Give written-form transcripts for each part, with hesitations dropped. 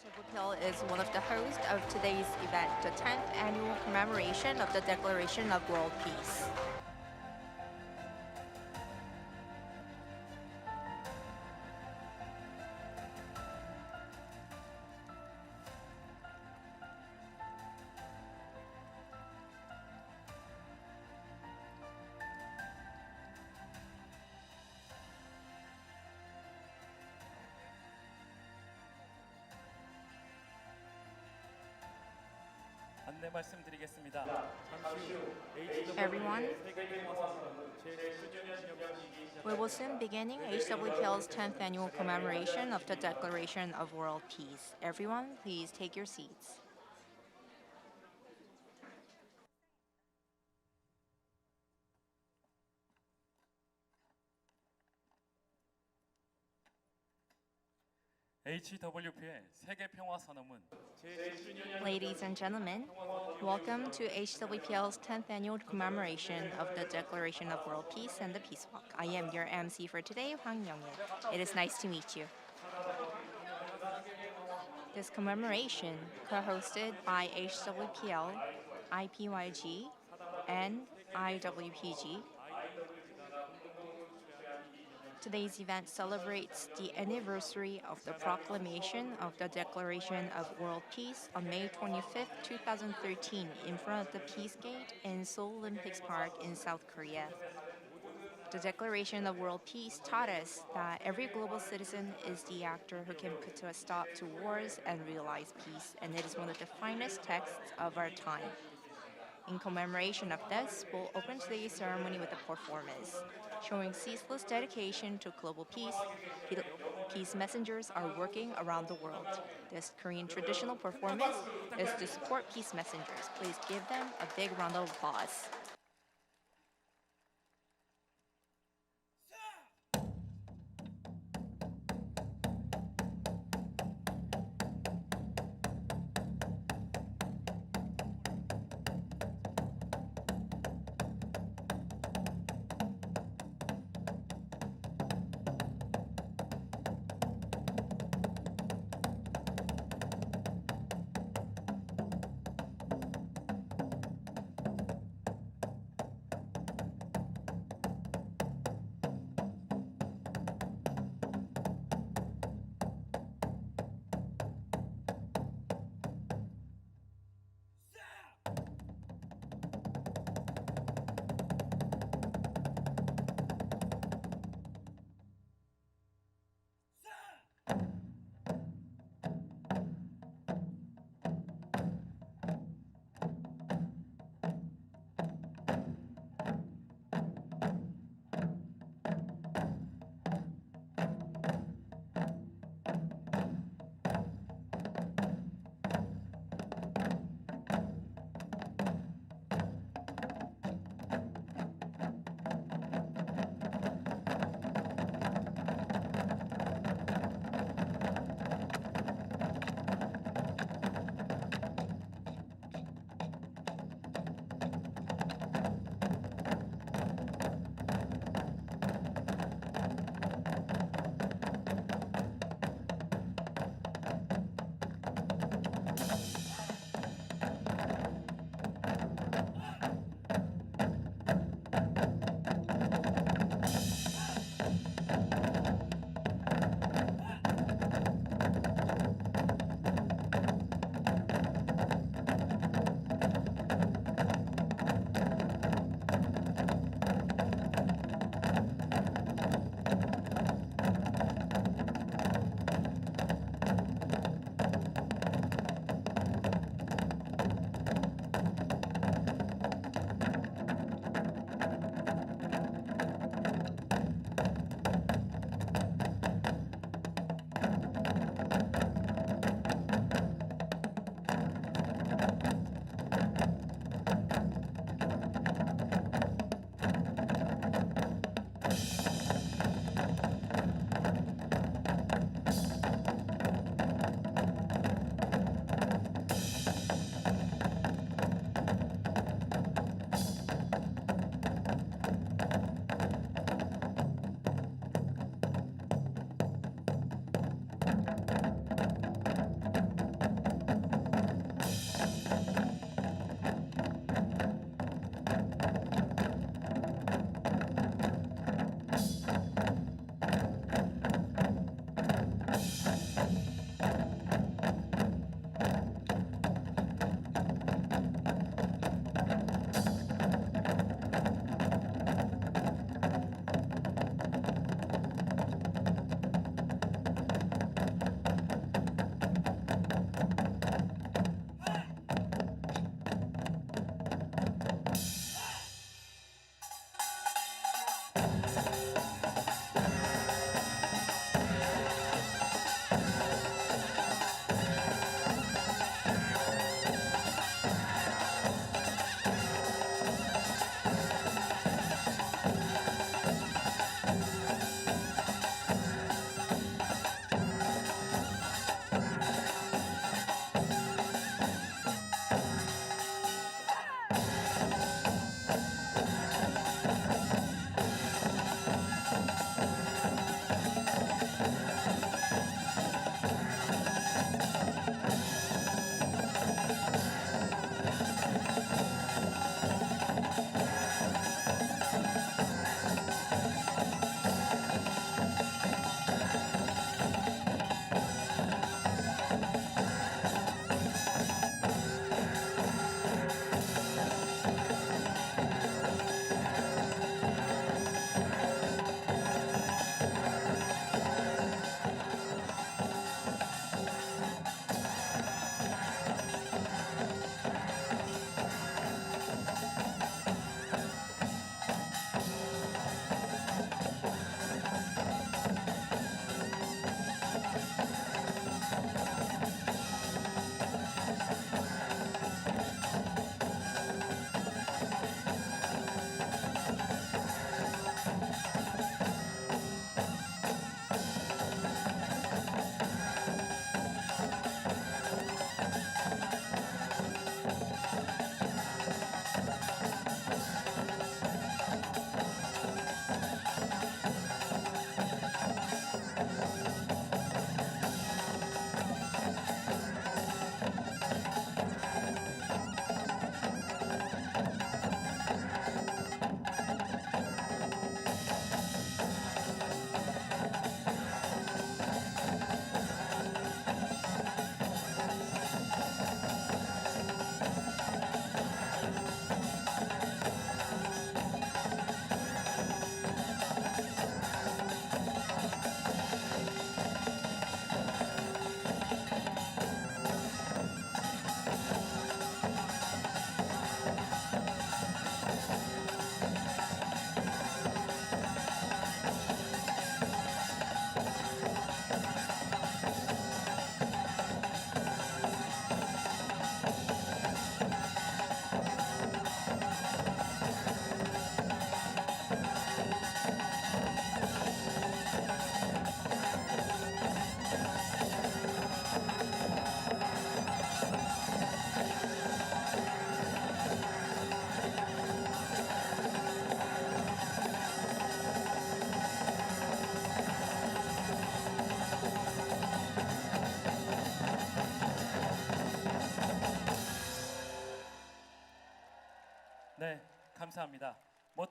HWPL is one of the hosts of today's event, the 10th annual commemoration of the Declaration of World Peace. 안내 말씀드리겠습니다. 잠시 후 Everyone, we will HWPL soon beginning HWPL's 10th annual commemoration of the Declaration of World Peace. Everyone, please take your seats. HWPL 세계 평화 선언문 제1주년 Ladies and gentlemen, welcome to HWPL's 10th annual commemoration of the Declaration of World Peace and the Peace Walk. I am your MC for today, Hwang Young-il. It is nice to meet you. This commemoration, co-hosted by HWPL, IPYG, and IWPG. Today's event celebrates the anniversary of the proclamation of the Declaration of World Peace on May 25, 2013, in front of the Peace Gate in Seoul Olympics Park in South Korea. The Declaration of World Peace taught us that every global citizen is the actor who can put a stop to wars and realize peace, and it is one of the finest texts of our time. In commemoration of this, we'll open today's ceremony with a performance. Showing ceaseless dedication to global peace, peace messengers are working around the world. This Korean traditional performance is to support peace messengers. Please give them a big round of applause.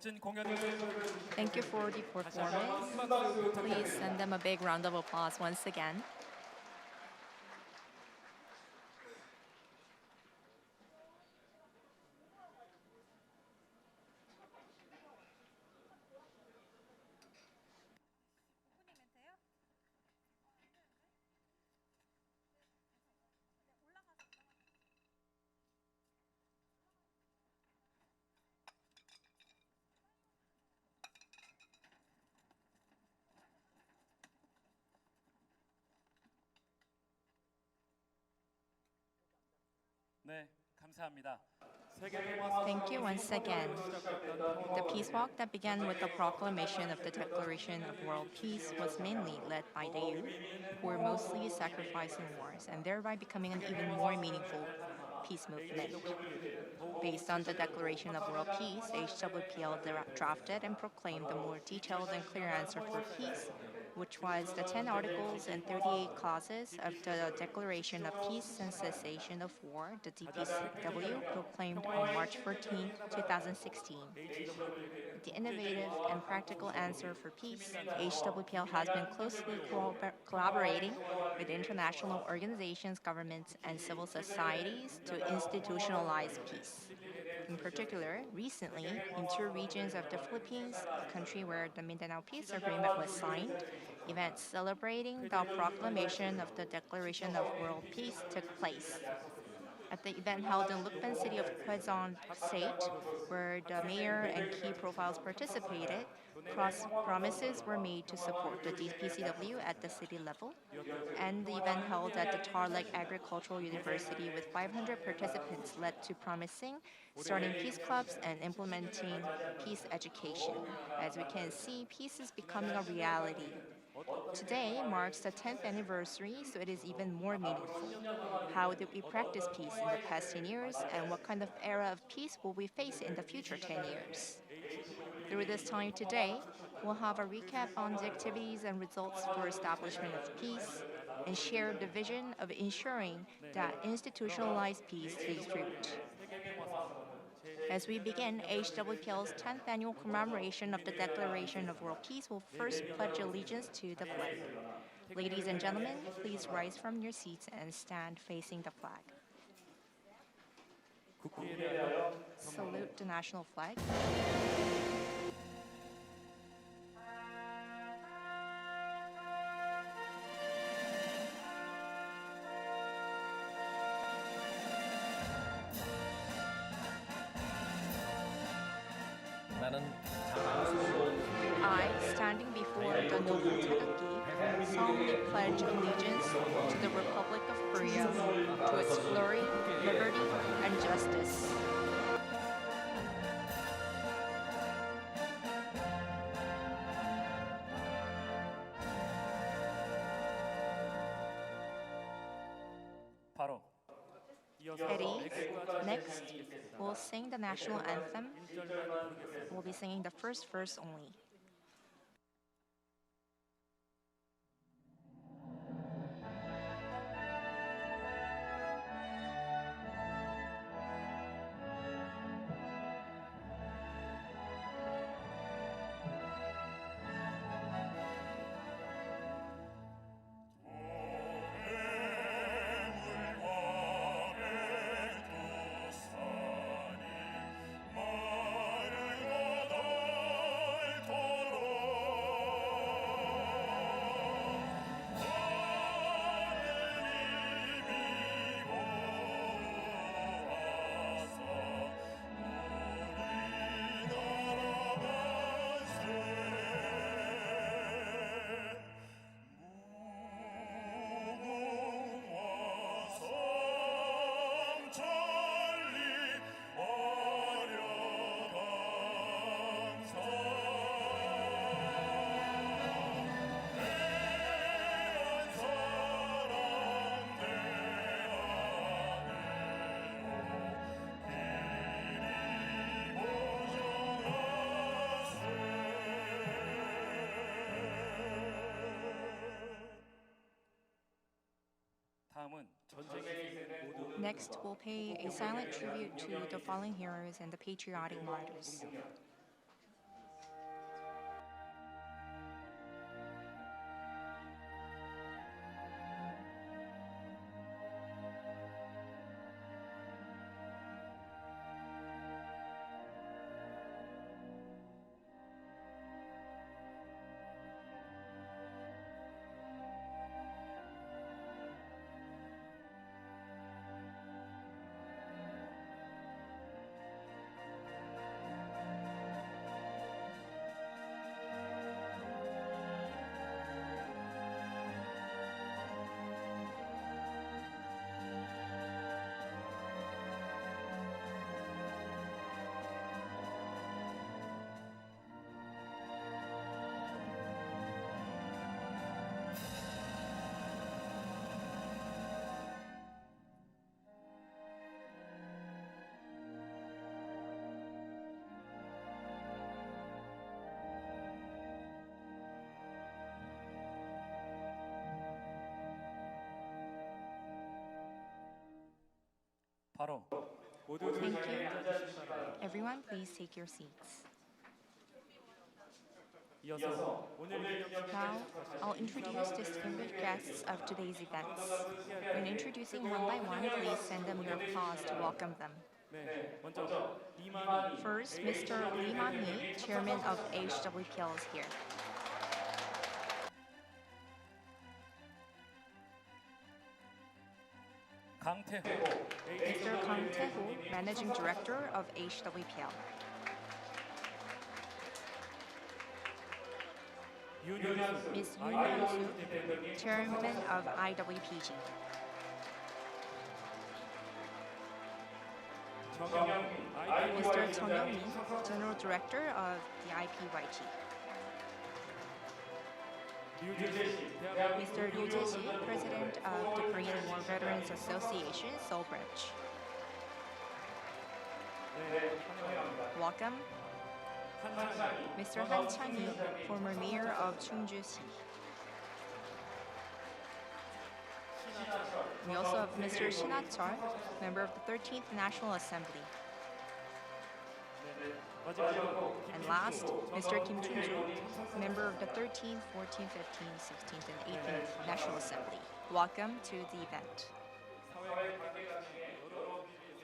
멋진 공연을 Thank you for the 다시 한번 큰 performance. 박수 Please 부탁드립니다. send them a big round of applause once again. 네, 감사합니다. Thank you once again. The peace walk that began with the proclamation of the Declaration of World Peace was mainly led by the youth, who were mostly sacrificed in wars and thereby becoming an even more meaningful peace movement. Based on the Declaration of World Peace, HWPL drafted and proclaimed the more detailed and clear answer for peace, which was the 10 articles and 38 clauses of the Declaration of Peace and Cessation of War, the DPCW, proclaimed on March 14, 2016. The innovative and practical answer for peace, HWPL has been closely collaborating with international organizations, governments, and civil societies to institutionalize peace. In particular, recently, in two regions of the Philippines, a country where the Mindanao Peace Agreement was signed, events celebrating the proclamation of the Declaration of World Peace took place. At the event held in Lukban city of Quezon State, where the mayor and key profiles participated, promises were made to support the DPCW at the city level, and the event held at the Tarlac Agricultural University with 500 participants led to promising starting peace clubs and implementing peace education. As we can see, peace is becoming a reality. Today marks the 10th anniversary, so it is even more meaningful. How did we practice peace in the past 10 years, and what kind of era of peace will we face in the future 10 years? Through this time today, we'll have a recap on the activities and results for establishment of peace and share the vision of ensuring that institutionalized peace takes root. As we begin HWPL's 10th annual commemoration of the Declaration of World Peace, we'll first pledge allegiance to the flag. Ladies and gentlemen, please rise from your seats and stand facing the flag. Salute the national flag. 나는 자랑스러운 I, standing before the noble 태극기, solemnly pledge allegiance to the Republic of Korea, to its glory, liberty, and justice. 바로 At ease, next, we'll sing the national anthem. We'll be singing the first verse only. 다음은 전쟁의 모든 Next, we'll pay a silent tribute to the fallen heroes and the patriotic martyrs. 바로 모두 Thank you. 앉아주시기 바랍니다. Everyone, please take your seats. 이어서 오늘 기념식 Now, I'll introduce distinguished guests of today's events. When introducing one by one, please send them your applause to welcome them. 네, 먼저 이만희 First, Mr. Lee Man-hee, Chairman of HWPL, is here. 강태호 Mr. Kang Tae-ho, Managing Director of HWPL. 윤현수 Ms. Yoon Hyun-soo, Chairman of IWPG. Mr. Chung Young-min, General Director of the IPYG. Mr. Ryu Jae-shi, President of the Korean War Veterans Association, Seoul Branch. Welcome. Mr. Han Chang-yi, former mayor of Chungju-si. We also have Mr. Shin Ha-chol, member of the 13th National Assembly. And last, Mr. Kim Chun-soo, member of the 13th, 14th, 15th, 16th, and 18th National Assembly. Welcome to the event.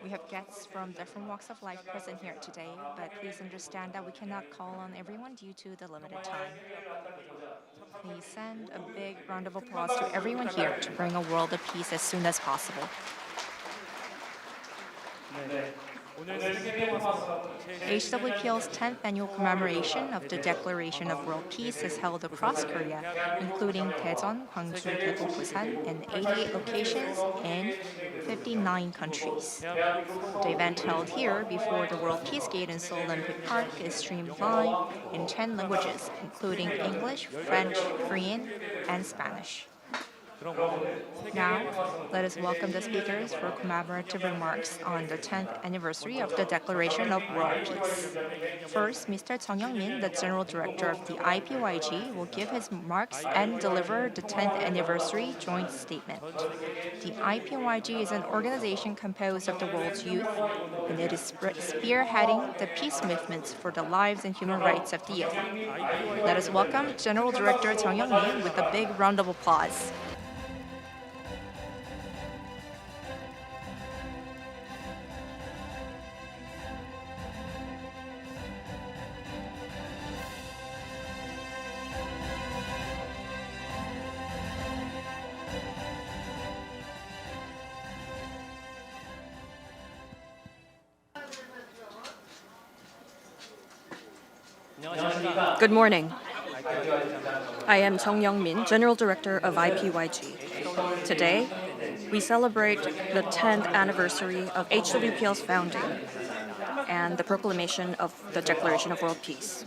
We have guests from different walks of life present here today, but please understand that we cannot call on everyone due to the limited time. Please send a big round of applause to everyone here to bring a world of peace as soon as possible. 오늘 세계평화사건 HWPL's 10th annual commemoration of the Declaration of World Peace is held across Korea, including Daejeon, Gwangju, Daegu, Busan, in 88 locations in 59 countries. The event held here before the World Peace Gate in Seoul Olympic Park is streamed live in 10 languages, including English, French, Korean, and Spanish. Now, let us welcome the speakers for commemorative remarks on the 10th anniversary of the Declaration of World Peace. First, Mr. Chung Young-min, the General Director of the IPYG, will give his remarks and deliver the 10th anniversary joint statement. The IPYG is an organization composed of the world's youth, and it is spearheading the peace movements for the lives and human rights of the youth. Let us welcome General Director Chung Young-min with a big round of applause. Good morning. I am Chung Young-min, General Director of IPYG. Today, we celebrate the 10th anniversary of HWPL's founding and the proclamation of the Declaration of World Peace.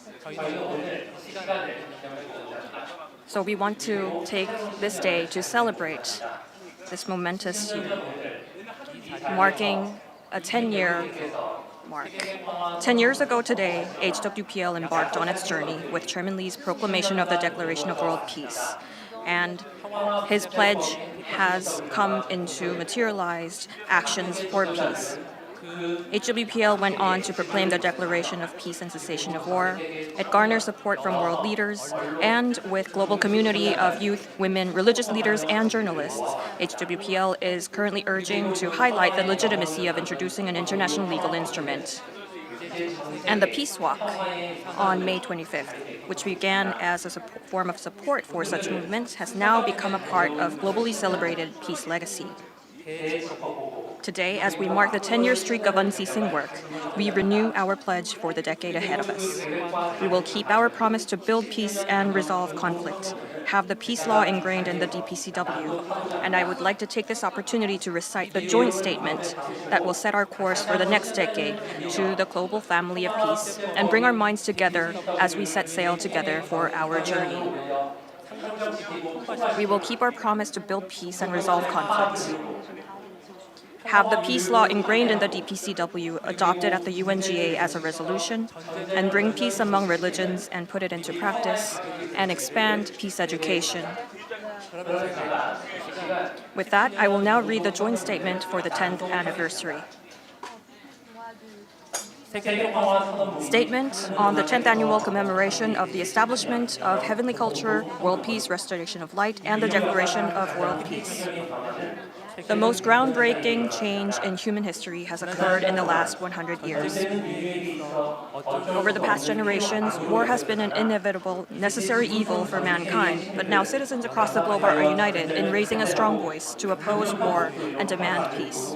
So we want to take this day to celebrate this momentous year, marking a 10-year mark. 10 years ago today, HWPL embarked on its journey with Chairman Lee's proclamation of the Declaration of World Peace. And his pledge has come into materialized actions for peace. HWPL went on to proclaim the Declaration of Peace and Cessation of War. It garners support from world leaders, and with global community of youth, women, religious leaders, and journalists, HWPL is currently urging to highlight the legitimacy of introducing an international legal instrument. And the Peace Walk on May 25th, which began as a form of support for such movements, has now become a part of globally celebrated peace legacy. Today, as we mark the 10-year streak of unceasing work, we renew our pledge for the decade ahead of us. We will keep our promise to build peace and resolve conflict, have the peace law ingrained in the DPCW, and I would like to take this opportunity to recite the joint statement that will set our course for the next decade to the global family of peace and bring our minds together as we set sail together for our journey. We will keep our promise to build peace and resolve conflict, have the peace law ingrained in the DPCW adopted at the UNGA as a resolution, and bring peace among religions and put it into practice, and expand peace education. With that, I will now read the joint statement for the 10th anniversary. Statement on the 10th annual commemoration of the establishment of heavenly culture, world peace, restoration of light, and the declaration of world peace. The most groundbreaking change in human history has occurred in the last 100 years. Over the past generations, war has been an inevitable, necessary evil for mankind, but now citizens across the globe are united in raising a strong voice to oppose war and demand peace.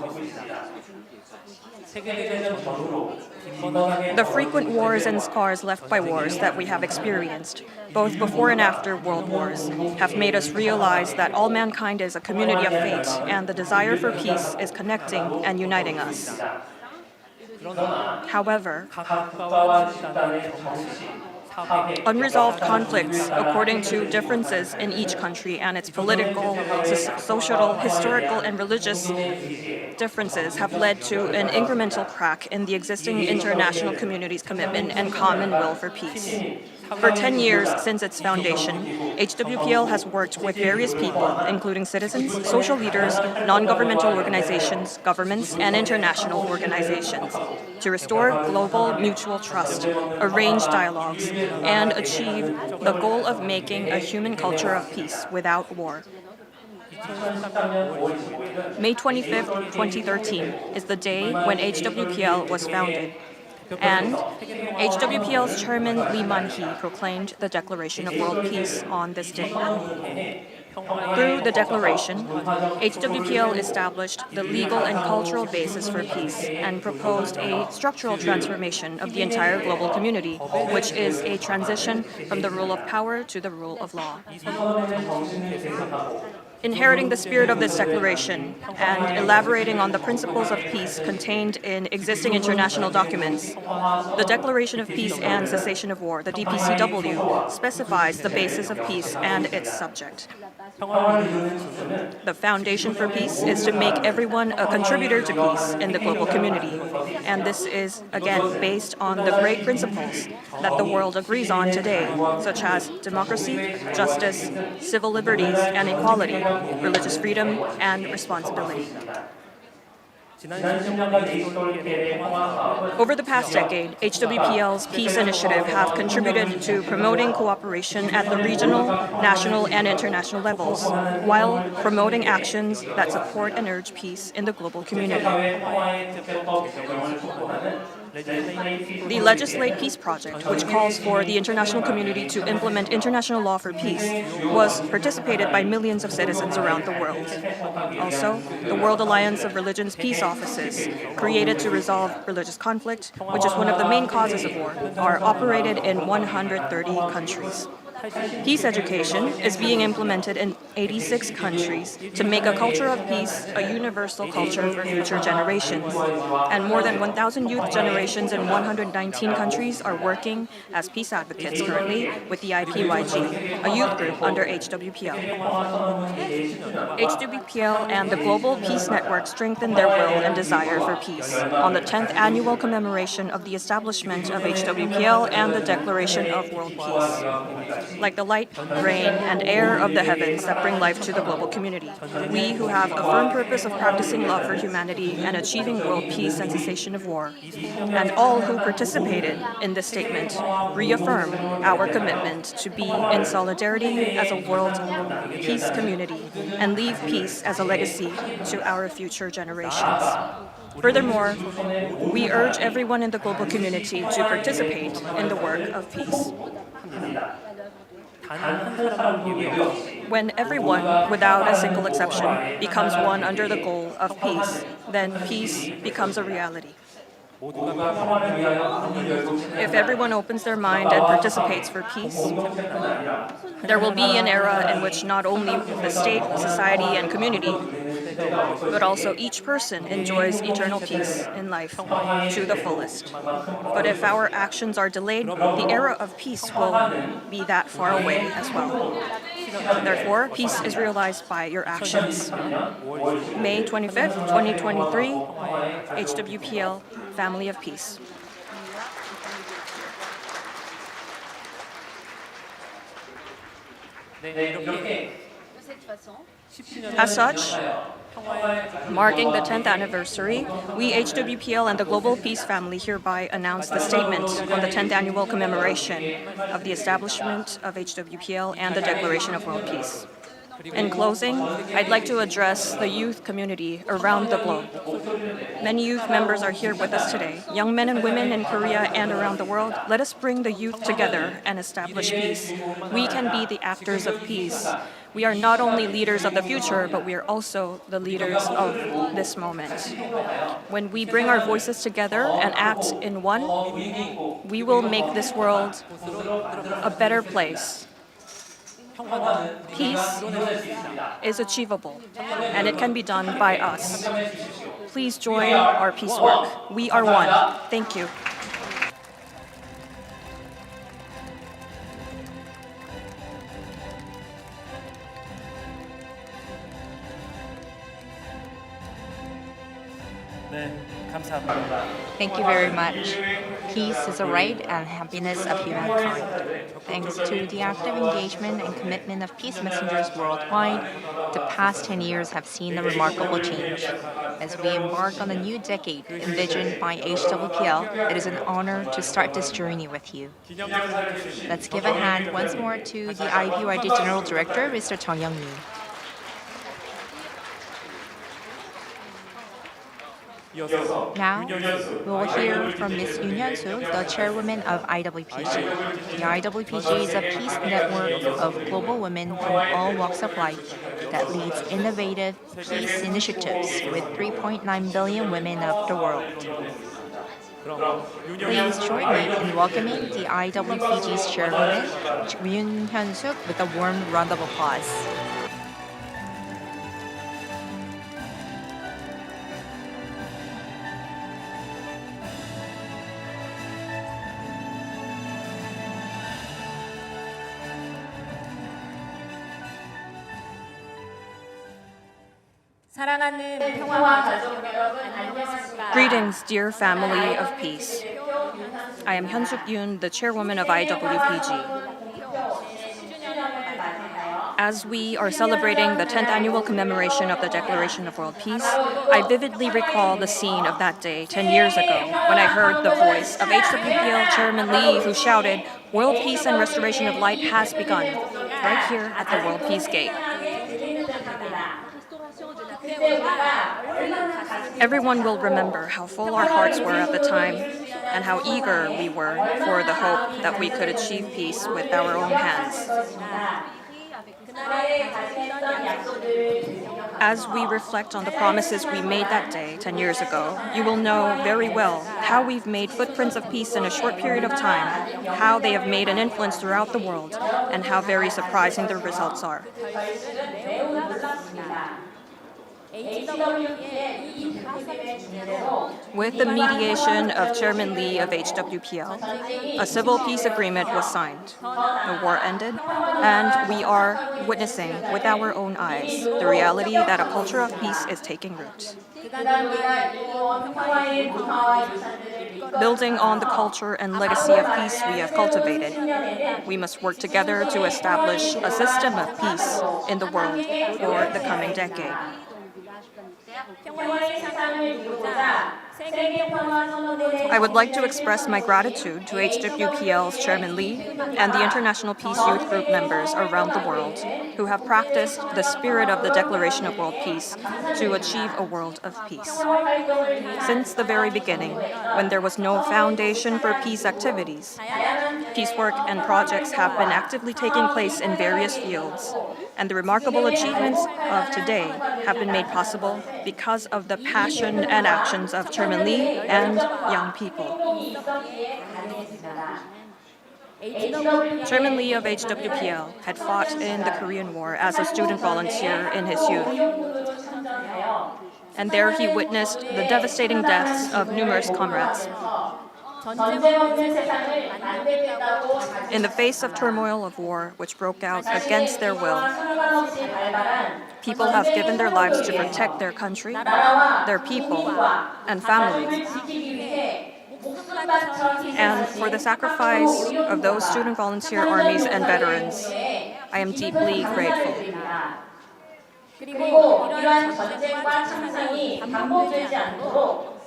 The frequent wars and scars left by wars that we have experienced, both before and after world wars, have made us realize that all mankind is a community of fate, and the desire for peace is connecting and uniting us. However, unresolved conflicts, according to differences in each country and its political, social, historical, and religious differences, have led to an incremental crack in the existing international community's commitment and common will for peace. For 10 years since its foundation, HWPL has worked with various people, including citizens, social leaders, non-governmental organizations, governments, and international organizations, to restore global mutual trust, arrange dialogues, and achieve the goal of making a human culture of peace without war. May 25th, 2013 is the day when HWPL was founded, and HWPL's chairman Lee Man-hee proclaimed the Declaration of World Peace on this day. Through the declaration, HWPL established the legal and cultural basis for peace and proposed a structural transformation of the entire global community, which is a transition from the rule of power to the rule of law. Inheriting the spirit of this declaration and elaborating on the principles of peace contained in existing international documents, the Declaration of Peace and Cessation of War, the DPCW, specifies the basis of peace and its subject. The foundation for peace is to make everyone a contributor to peace in the global community. And this is, again, based on the great principles that the world agrees on today, such as democracy, justice, civil liberties and equality, religious freedom, and responsibility. Over the past decade, HWPL's Peace Initiative have contributed to promoting cooperation at the regional, national, and international levels, while promoting actions that support and urge peace in the global community. The Legislate Peace Project, which calls for the international community to implement international law for peace, was participated by millions of citizens around the world. Also, the World Alliance of Religions Peace Offices, created to resolve religious conflict, which is one of the main causes of war, are operated in 130 countries. Peace education is being implemented in 86 countries to make a culture of peace a universal culture for future generations. And more than 1,000 youth generations in 119 countries are working as peace advocates currently with the IPYG, a youth group under HWPL. HWPL and the Global Peace Network strengthen their will and desire for peace on the 10th annual commemoration of the establishment of HWPL and the Declaration of World Peace. Like the light, rain, and air of the heavens that bring life to the global community, we who have a firm purpose of practicing love for humanity and achieving world peace and cessation of war, and all who participated in this statement, reaffirm our commitment to be in solidarity as a world peace community and leave peace as a legacy to our future generations. Furthermore, we urge everyone in the global community to participate in the work of peace. When everyone, without a single exception, becomes one under the goal of peace, then peace becomes a reality. If everyone opens their mind and participates for peace, there will be an era in which not only the state, society, and community, but also each person enjoys eternal peace in life to the fullest. But if our actions are delayed, the era of peace will be that far away as well. Therefore, peace is realized by your actions. May 25th, 2023, HWPL, Family of Peace. As such, marking the 10th anniversary, we HWPL and the Global Peace family hereby announce the statement on the 10th annual commemoration of the establishment of HWPL and the Declaration of World Peace. In closing, I'd like to address the youth community around the globe. Many youth members are here with us today. Young men and women in Korea and around the world, let us bring the youth together and establish peace. We can be the actors of peace. We are not only leaders of the future, but we are also the leaders of this moment. When we bring our voices together and act in one, we will make this world a better place. Peace is achievable, and it can be done by us. Please join our peace work. We are one. Thank you. 네, 감사합니다. Thank you very much. Peace is a right and happiness of humankind. Thanks to the active engagement and commitment of peace messengers worldwide, the past 10 years have seen a remarkable change. As we embark on a new decade envisioned by HWPL, it is an honor to start this journey with you. Let's give a hand once more to the IPYD General Director, Mr. Jung Young-mi. Now, we will hear from Ms. Yoon Hyun-soo, the chairwoman of IWPG. The IWPG is a peace network of global women from all walks of life that leads innovative peace initiatives with 3.9 billion women of the world. Please join me in welcoming the IWPG's chairwoman, Yoon Hyun-soo, with a warm round of applause. 사랑하는 평화 가족 여러분 안녕하십니까? Greetings, dear family of peace. I am Hyun-suk Yoon, the chairwoman of IWPG. As we are celebrating the 10th annual commemoration of the Declaration of World Peace, I vividly recall the scene of that day 10 years ago when I heard the voice of HWPL Chairman Lee, who shouted, "World peace and restoration of light has begun," right here at the World Peace Gate. Everyone will remember how full our hearts were at the time and how eager we were for the hope that we could achieve peace with our own hands. As we reflect on the promises we made that day 10 years ago, you will know very well how we've made footprints of peace in a short period of time, how they have made an influence throughout the world, and how very surprising the results are. With the mediation of Chairman Lee of HWPL, a civil peace agreement was signed. The war ended, and we are witnessing with our own eyes the reality that a culture of peace is taking root. Building on the culture and legacy of peace we have cultivated, we must work together to establish a system of peace in the world for the coming decade. I would like to express my gratitude to HWPL's Chairman Lee and the International Peace Youth Group members around the world who have practiced the spirit of the Declaration of World Peace to achieve a world of peace. Since the very beginning, when there was no foundation for peace activities, peace work and projects have been actively taking place in various fields, and the remarkable achievements of today have been made possible because of the passion and actions of Chairman Lee and young people. Chairman Lee of HWPL had fought in the Korean War as a student volunteer in his youth. And there he witnessed the devastating deaths of numerous comrades. In the face of turmoil of war, which broke out against their will, people have given their lives to protect their country, their people, and families. And for the sacrifice of those student volunteer armies and veterans, I am deeply grateful. 그리고 이러한 전쟁과 참상이 반복되지 않도록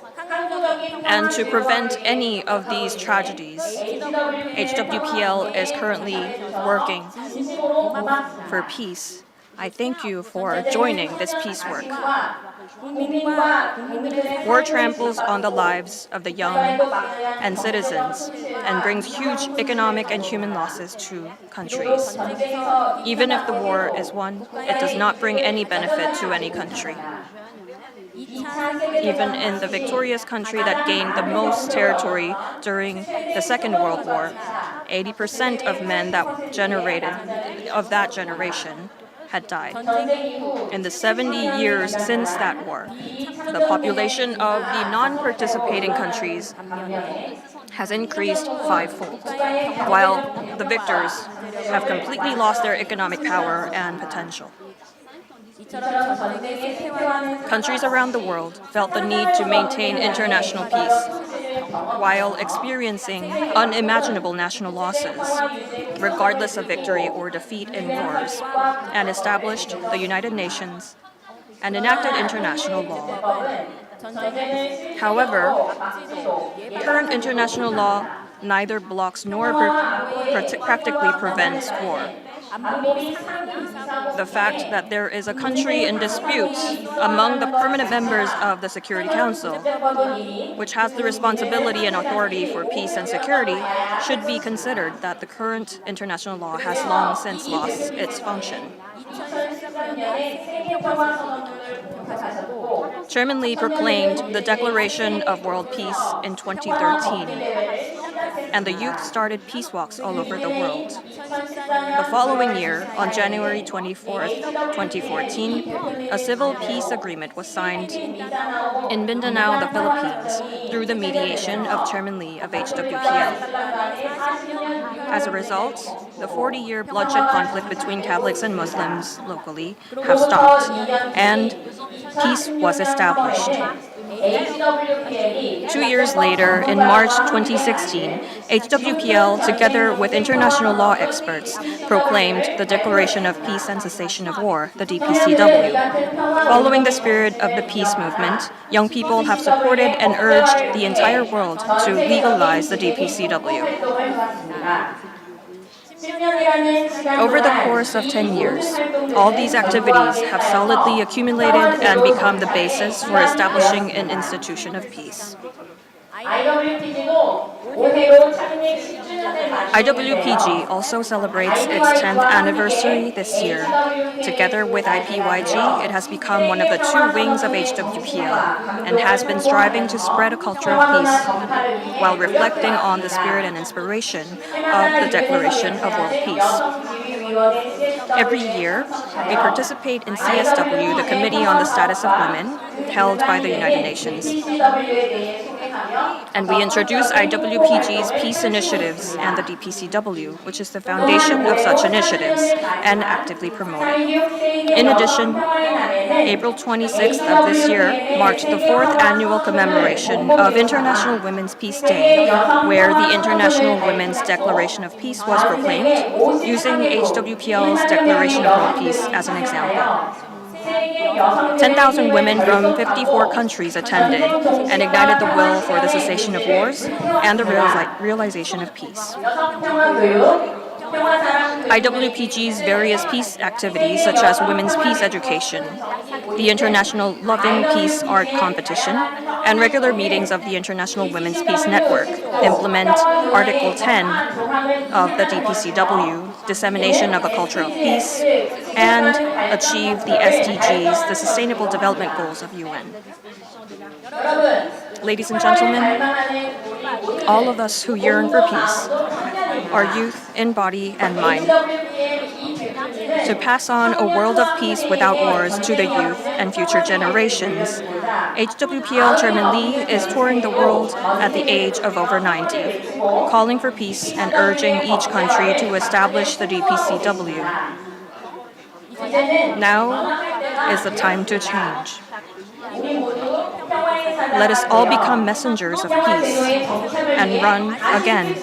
And to prevent any of these tragedies, HWPL is currently working for peace. I thank you for joining this peace work. War tramples on the lives of the young and citizens and brings huge economic and human losses to countries. Even if the war is won, it does not bring any benefit to any country. Even in the victorious country that gained the most territory during the Second World War, 80% of men that generation had died. In the 70 years since that war, the population of the non-participating countries has increased fivefold, while the victors have completely lost their economic power and potential. Countries around the world felt the need to maintain international peace while experiencing unimaginable national losses, regardless of victory or defeat in wars, and established the United Nations and enacted international law. However, current international law neither blocks nor practically prevents war. The fact that there is a country in dispute among the permanent members of the Security Council, which has the responsibility and authority for peace and security, should be considered that the current international law has long since lost its function. Chairman Lee proclaimed the Declaration of World Peace in 2013, and the youth started peace walks all over the world. The following year, on January 24th, 2014, a civil peace agreement was signed in Mindanao, the Philippines, through the mediation of Chairman Lee of HWPL. As a result, the 40-year bloodshed conflict between Catholics and Muslims locally have stopped, and peace was established. 2 years later, in March 2016, HWPL, together with international law experts, proclaimed the Declaration of Peace and Cessation of War, the DPCW. Following the spirit of the peace movement, young people have supported and urged the entire world to legalize the DPCW. Over the course of 10 years, all these activities have solidly accumulated and become the basis for establishing an institution of peace. IWPG also celebrates its 10th anniversary this year. Together with IPYG, it has become one of the two wings of HWPL and has been striving to spread a culture of peace while reflecting on the spirit and inspiration of the Declaration of World Peace. Every year, we participate in CSW, the Committee on the Status of Women, held by the United Nations. And we introduce IWPG's peace initiatives and the DPCW, which is the foundation of such initiatives, and actively promote it. In addition, April 26th of this year marked the 4th annual commemoration of International Women's Peace Day, where the International Women's Declaration of Peace was proclaimed, using HWPL's Declaration of World Peace as an example. 10,000 women from 54 countries attended and ignited the will for the cessation of wars and the realization of peace. IWPG's various peace activities, such as women's peace education, the International Loving Peace Art Competition, and regular meetings of the International Women's Peace Network, implement Article 10 of the DPCW, dissemination of a culture of peace, and achieve the SDGs, the Sustainable Development Goals of UN. Ladies and gentlemen, all of us who yearn for peace, our youth in body and mind, to pass on a world of peace without wars to the youth and future generations, HWPL Chairman Lee is touring the world at the age of over 90, calling for peace and urging each country to establish the DPCW. Now is the time to change. let us all become messengers of peace and run again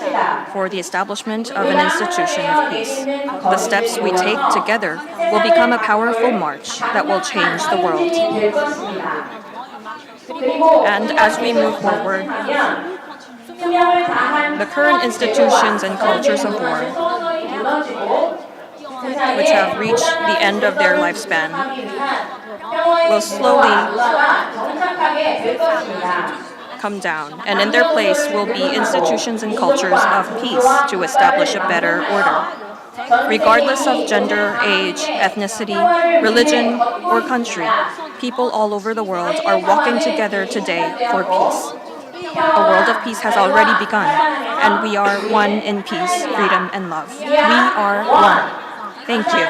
for the establishment of an institution of peace. The steps we take together will become a powerful march that will change the world. And as we move forward, the current institutions and cultures of war, which have reached the end of their lifespan, will slowly come down, and in their place will be institutions and cultures of peace to establish a better order. Regardless of gender, age, ethnicity, religion, or country, people all over the world are walking together today for peace. A world of peace has already begun, and we are one in peace, freedom, and love. We are one. Thank you.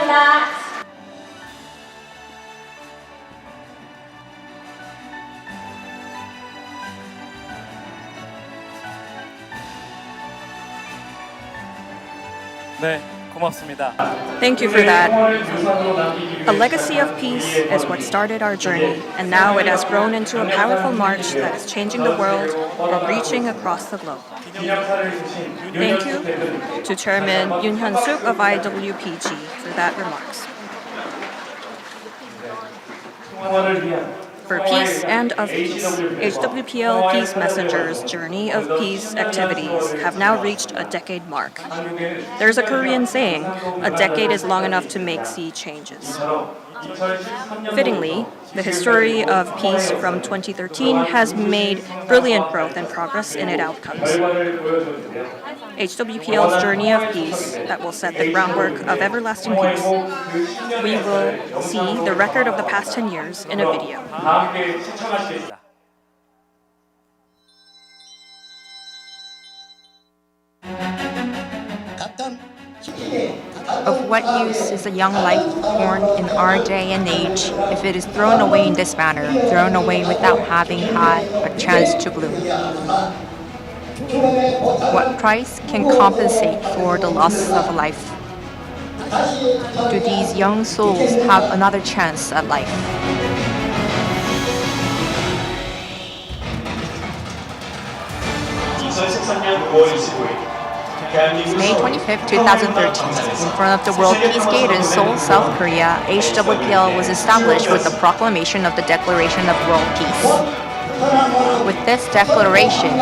네, 고맙습니다. Thank you for that. A legacy of peace is what started our journey, and now it has grown into a powerful march that is changing the world and reaching across the globe. Thank you to Chairman Yoon Hyun-suk of IWPG for that remarks. For peace and of peace, HWPL Peace Messengers' Journey of Peace activities have now reached a decade mark. There's a Korean saying, a decade is long enough to make sea changes. Fittingly, the history of peace from 2013 has made brilliant growth and progress in its outcomes. HWPL's journey of peace that will set the groundwork of everlasting peace. We will see the record of the past 10 years in a video. Of what use is a young life born in our day and age if it is thrown away in this manner, thrown away without having had a chance to bloom? What price can compensate for the loss of life? Do these young souls have another chance at life? May 25, 2013, in front of the World Peace Gate in Seoul, South Korea, HWPL was established with the proclamation of the Declaration of World Peace. With this declaration,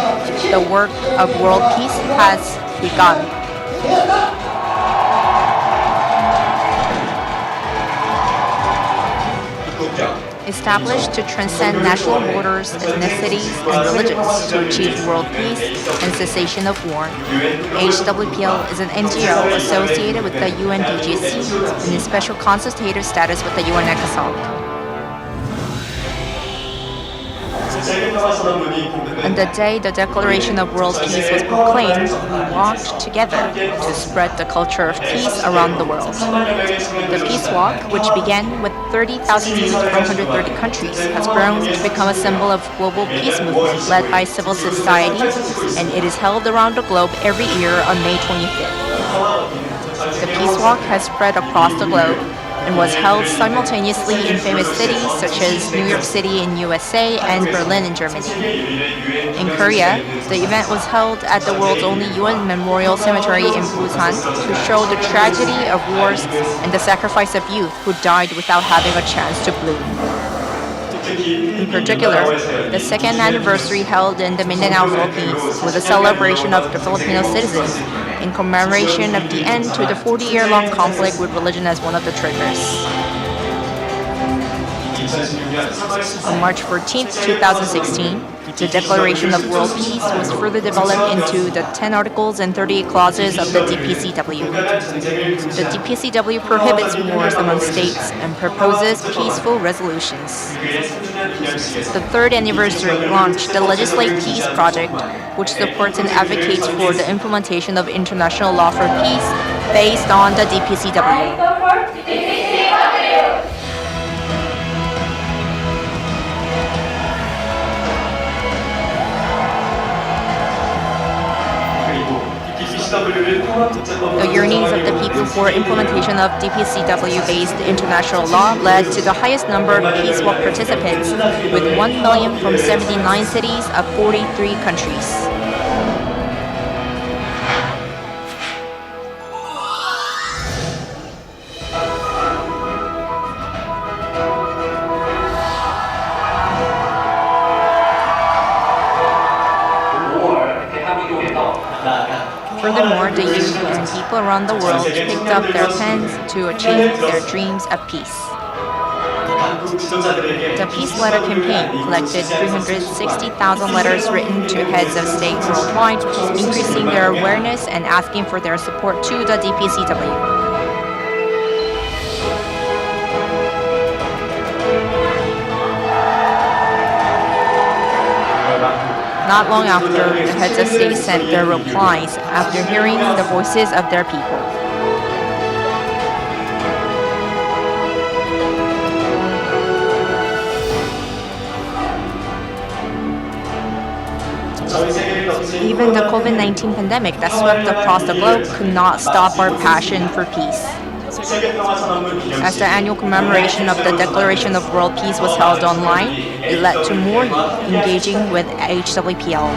the work of world peace has begun. Established to transcend national borders, ethnicities, and religions to achieve world peace and cessation of war, HWPL is an NGO associated with the UNDGC and in special consultative status with the UN ECOSOC. On the day the Declaration of World Peace was proclaimed, we walked together to spread the culture of peace around the world. The Peace Walk, which began with 30,000 youth from 130 countries, has grown to become a symbol of global peace movement led by civil society, and it is held around the globe every year on May 25th. The Peace Walk has spread across the globe and was held simultaneously in famous cities such as New York City in USA and Berlin in Germany. In Korea, the event was held at the world's only UN Memorial Cemetery in Busan to show the tragedy of wars and the sacrifice of youth who died without having a chance to bloom. In particular, the second anniversary held in the Mindanao, Philippines, was a celebration of the Filipino citizens in commemoration of the end to the 40-year-long conflict with religion as one of the triggers. On March 14, 2016, the Declaration of World Peace was further developed into the 10 articles and 38 clauses of the DPCW. The DPCW prohibits wars among states and proposes peaceful resolutions. The third anniversary launched the Legislate Peace Project, which supports and advocates for the implementation of international law for peace based on the DPCW. The yearnings of the people for implementation of DPCW-based international law led to the highest number of Peace Walk participants, with 1 million from 79 cities of 43 countries. Furthermore, the youth and people around the world picked up their pens to achieve their dreams of peace. The Peace Letter campaign collected 360,000 letters written to heads of state worldwide, increasing their awareness and asking for their support to the DPCW. Not long after, the heads of state sent their replies after hearing the voices of their people. Even the COVID-19 pandemic that swept across the globe could not stop our passion for peace. As the annual commemoration of the Declaration of World Peace was held online, it led to more youth engaging with HWPL.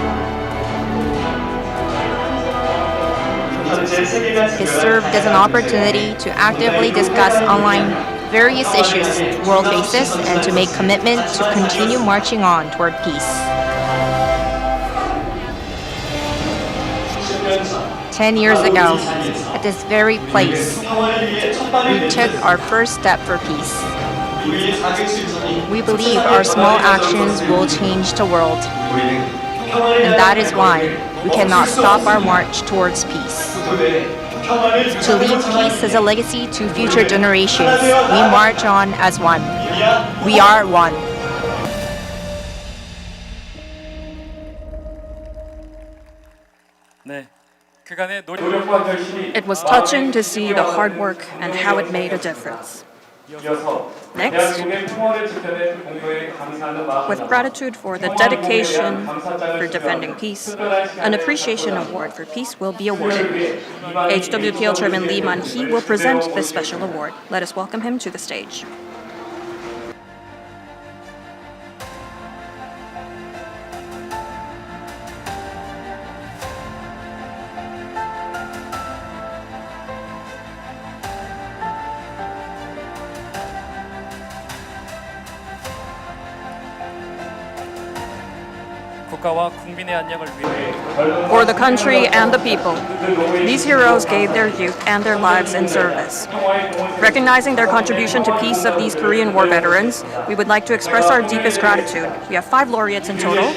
It served as an opportunity to actively discuss online various issues the world faces and to make commitment to continue marching on toward peace. 10 years ago, at this very place, we took our first step for peace. We believe our small actions will change the world. And that is why we cannot stop our march towards peace. To leave peace as a legacy to future generations, we march on as one. We are one. 네, 그간의 It was touching to see the hard work and how it made a difference. Next, with gratitude for the dedication for defending peace, an appreciation award for peace will be awarded. HWPL Chairman Lee Man-hee will present this special award. Let us welcome him to the stage. 국가와 국민의 안녕을 위해 For the country and the people, these heroes gave their youth and their lives in service. Recognizing their contribution to peace of these Korean War veterans, we would like to express our deepest gratitude. We have 5 laureates in total.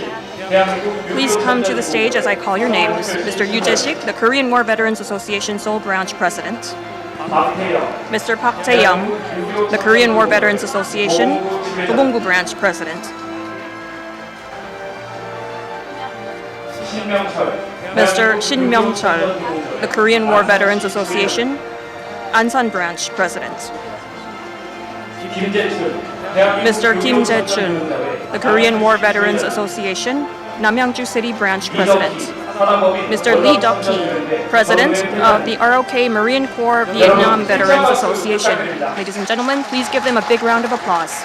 Please come to the stage as I call your names. Mr. Yoo Jae-sik, the Korean War Veterans Association Seoul Branch President. Mr. Park Tae-young, the Korean War Veterans Association Dobonggu Branch President. Mr. Shin Myung-chul, the Korean War Veterans Association Ansan Branch President. Mr. Kim Jae-chun, the Korean War Veterans Association Namyangju City Branch President. Mr. Lee Duck-hee, President of the ROK Marine Corps Vietnam Veterans Association. Ladies and gentlemen, please give them a big round of applause.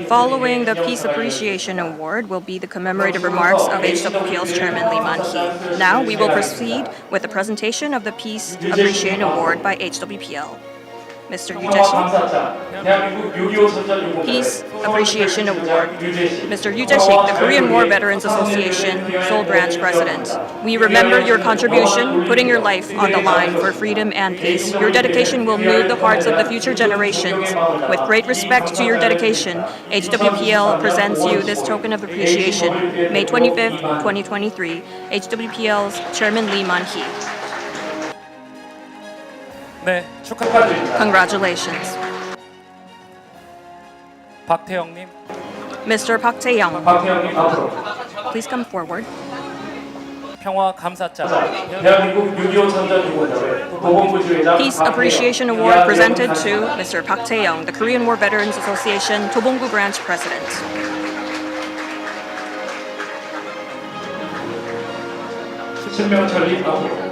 Following the Peace Appreciation Award will be the commemorative remarks of HWPL's Chairman Lee Man-hee. Now we will proceed with the presentation of the Peace Appreciation Award by HWPL. Mr. Yoo Jae-sik, Peace Appreciation Award. Mr. Yoo Jae-sik, the Korean War Veterans Association Seoul Branch President. We remember your contribution, putting your life on the line for freedom and peace. Your dedication will move the hearts of the future generations. With great respect to your dedication, HWPL presents you this token of appreciation. May 25th, 2023, HWPL's Chairman Lee Man-hee. 네, 축하드립니다. Congratulations. 박태영님, Mr. Park Tae-young, 박태영님 앞으로. please come forward. 평화 감사장 대한민국 6.25 참전 유공자회 보건부 주회장 Peace Appreciation Award presented to Mr. Park Tae-young, the Korean War Veterans Association Dobonggu Branch President. 신명철이 앞으로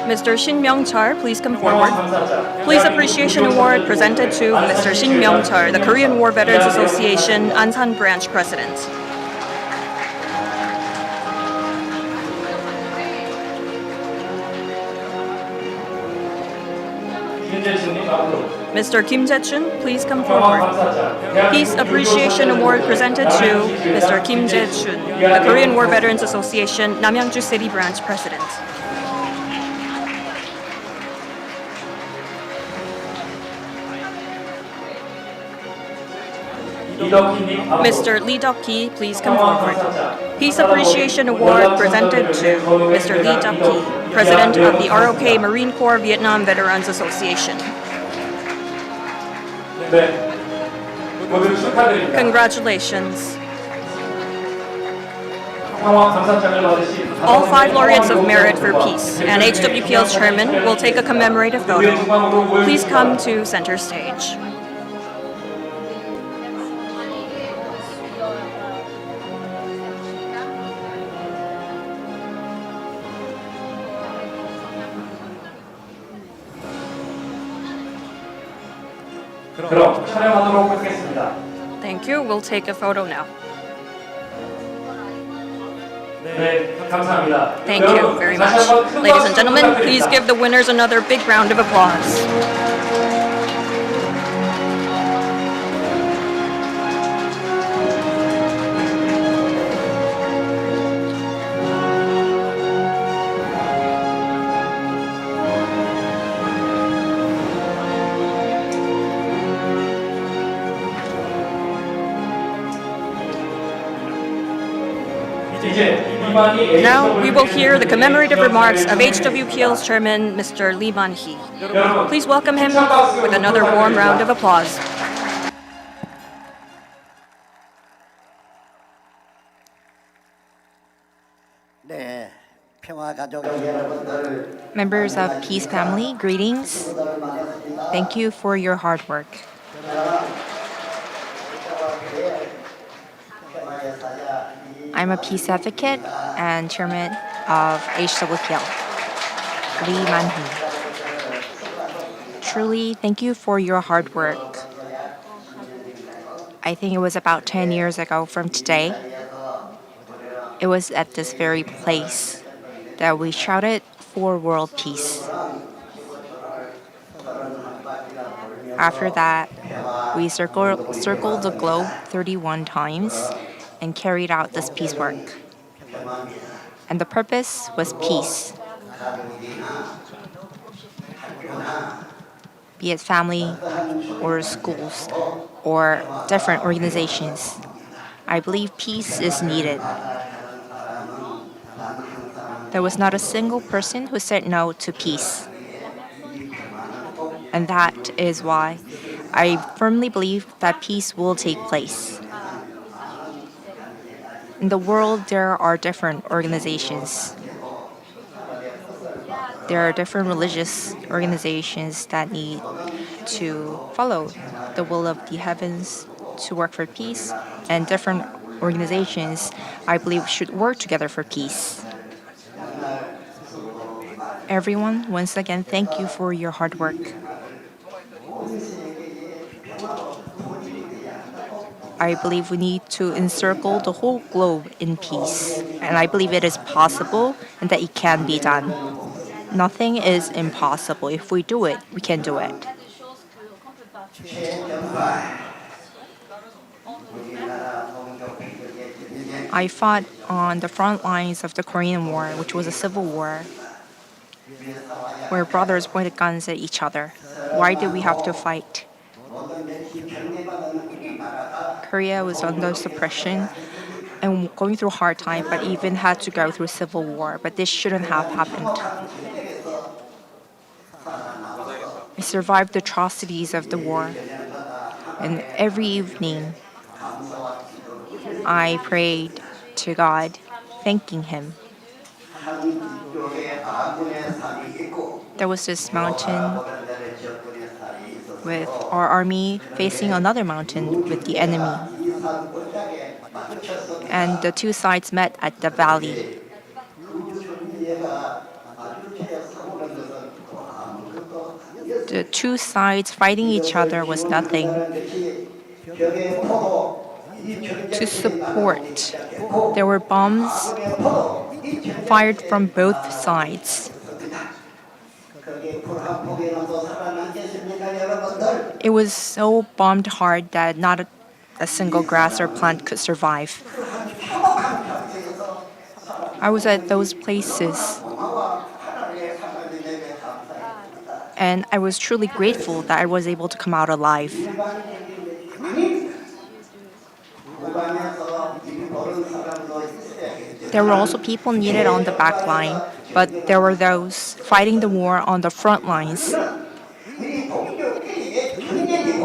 Mr. Shin Myung-chul, please come forward. 감사장 Police Appreciation Award presented to Mr. Shin Myung-chul, the Korean War Veterans Association Ansan Branch President. 김재신님 앞으로 Mr. Kim Jae-chun, please come forward. 감사장 Peace Appreciation Award presented to Mr. Kim Jae-chun, the Korean War Veterans Association Namyangju City Branch President. 이덕희님 앞으로 Mr. Lee Deok-hee, please come forward. Peace Appreciation Award presented to Mr. Lee Deok-hee, President of the ROK Marine Corps Vietnam Veterans Association. 네 모두 축하드립니다. Congratulations. 평화 감사장을 받으신 All 5 laureates of merit for peace and HWPL's chairman will take a commemorative photo. Please come to center stage. 그럼 촬영하도록 하겠습니다. Thank you. We'll take a photo now. 네, 감사합니다. Thank you very much. Ladies and gentlemen, please give the winners another big round of applause. Now we will hear the commemorative remarks of HWPL's chairman, Mr. Lee Man-hee. Please welcome him with another warm round of applause. 네, 평화가족 여러분들 Members of Peace Family, greetings. Thank you for your hard work. I'm a peace advocate and chairman of HWPL, Lee Man-hee. Truly, thank you for your hard work. I think it was about 10 years ago from today. It was at this very place that we shouted for world peace. After that, we circled the globe 31 times and carried out this peace work. And the purpose was peace. Be it family or schools or different organizations, I believe peace is needed. There was not a single person who said no to peace. And that is why I firmly believe that peace will take place. In the world, there are different organizations. There are different religious organizations that need to follow the will of the heavens to work for peace, and different organizations, I believe, should work together for peace. Everyone, once again, thank you for your hard work. I believe we need to encircle the whole globe in peace, and I believe it is possible and that it can be done. Nothing is impossible. If we do it, we can do it. I fought on the front lines of the Korean War, which was a civil war, where brothers pointed guns at each other. Why did we have to fight? Korea was under suppression and going through a hard time, but even had to go through civil war. But this shouldn't have happened. I survived the atrocities of the war, and every evening I prayed to God, thanking Him There was this mountain with our army facing another mountain with the enemy. And the two sides met at the valley. The two sides fighting each other was nothing. To support, there were bombs fired from both sides. It was so bombed hard that not a single grass or plant could survive. I was at those places, and I was truly grateful that I was able to come out alive. There were also people needed on the back line, but there were those fighting the war on the front lines.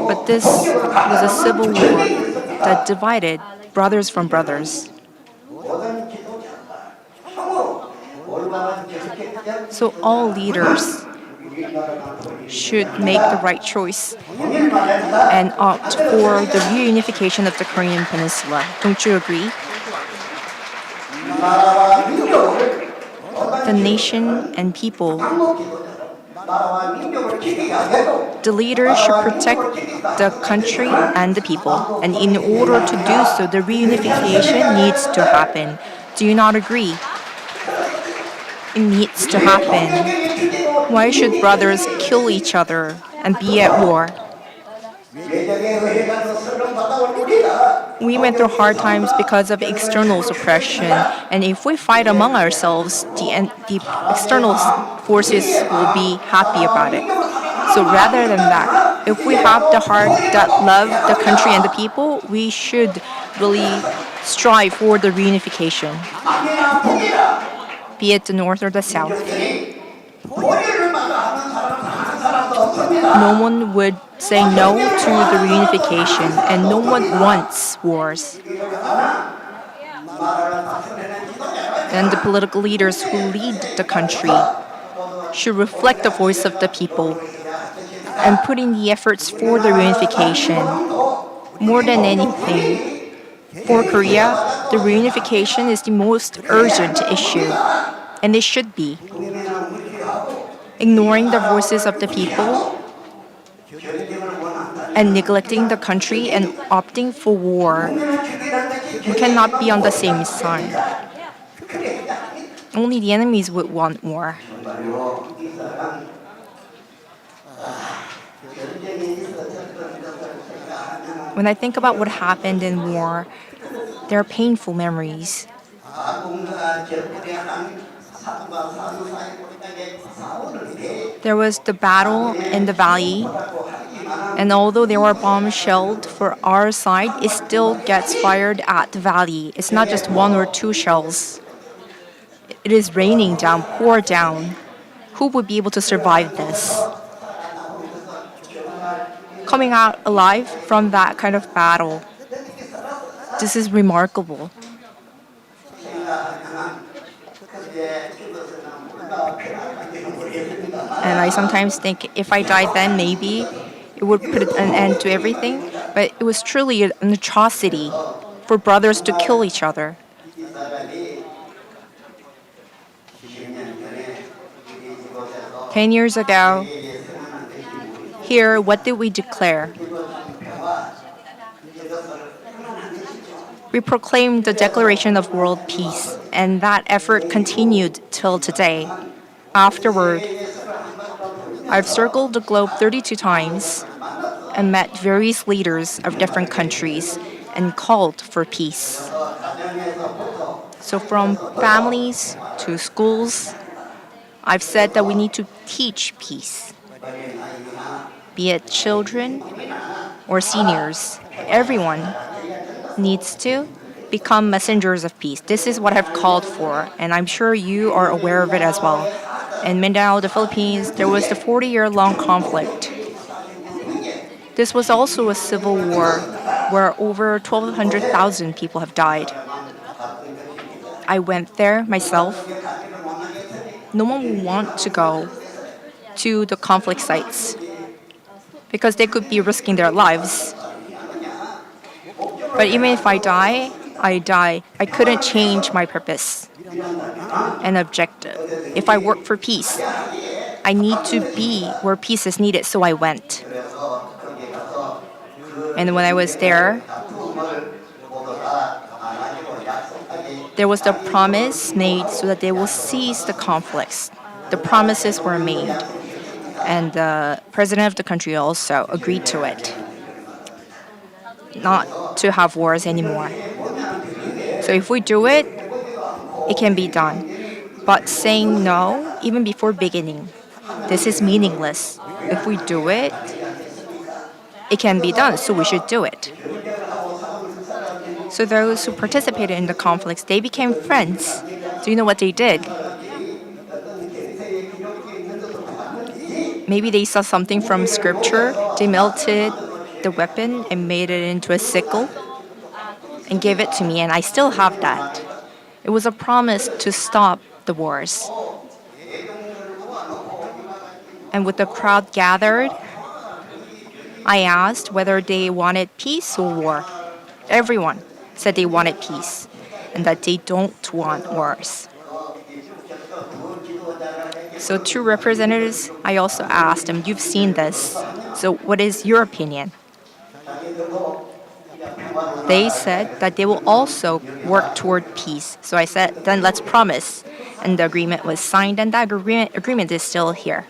But this was a civil war that divided brothers from brothers. So all leaders should make the right choice and opt for the reunification of the Korean Peninsula. Don't you agree? The nation and people, the leaders should protect the country and the people. And in order to do so, the reunification needs to happen. Do you not agree? It needs to happen. Why should brothers kill each other and be at war? We went through hard times because of external suppression, and if we fight among ourselves, the external forces will be happy about it. So rather than that, if we have the heart that love the country and the people, we should really strive for the reunification, be it the North or the South. No one would say no to the reunification, and no one wants wars. And the political leaders who lead the country should reflect the voice of the people and put in the efforts for the reunification. More than anything, for Korea, the reunification is the most urgent issue, and it should be. Ignoring the voices of the people and neglecting the country and opting for war, we cannot be on the same side. Only the enemies would want war. When I think about what happened in war, there are painful memories. There was the battle in the valley, and although there were bombs shelled for our side, it still gets fired at the valley. It's not just one or two shells. It is raining down, pour down. Who would be able to survive this? Coming out alive from that kind of battle, this is remarkable. And I sometimes think if I died then, maybe it would put an end to everything. But it was truly an atrocity for brothers to kill each other. "10 years ago, here, what did we declare? We proclaimed the Declaration of World Peace, and that effort continued till today. Afterward, I've circled the globe 32 times and met various leaders of different countries and called for peace. So from families to schools, I've said that we need to teach peace. Be it children or seniors, everyone needs to become messengers of peace. This is what I've called for, and I'm sure you are aware of it as well. In Mindanao, the Philippines, there was the 40-year-long conflict. This was also a civil war where over 1,200,000 people have died. I went there myself, no one will want to go to the conflict sites because they could be risking their lives. But even if I die, I die. I couldn't change my purpose and objective. If I work for peace, I need to be where peace is needed, so I went. And when I was there was the promise made so that they will cease the conflicts. The promises were made, and the president of the country also agreed to it, not to have wars anymore. So if we do it, it can be done. But saying no, even before beginning, this is meaningless. If we do it, it can be done, so we should do it. So those who participated in the conflicts, they became friends. Do you know what they did? Maybe they saw something from scripture. They melted the weapon and made it into a sickle and gave it to me, and I still have that. It was a promise to stop the wars. And with the crowd gathered, I asked whether they wanted peace or war. Everyone said they wanted peace and that they don't want wars. So two representatives, I also asked them, you've seen this, so what is your opinion? They said that they will also work toward peace. So I said, then let's promise. And the agreement was signed, and that agreement is still here.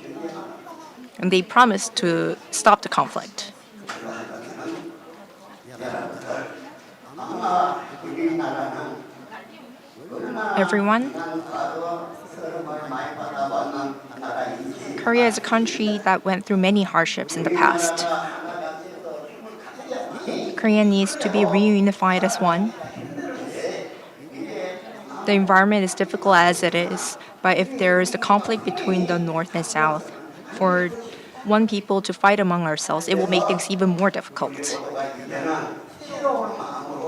And they promised to stop the conflict. Everyone, Korea is a country that went through many hardships in the past. Korea needs to be reunified as one. The environment is difficult as it is, but if there is a conflict between the North and South, for one people to fight among ourselves, it will make things even more difficult.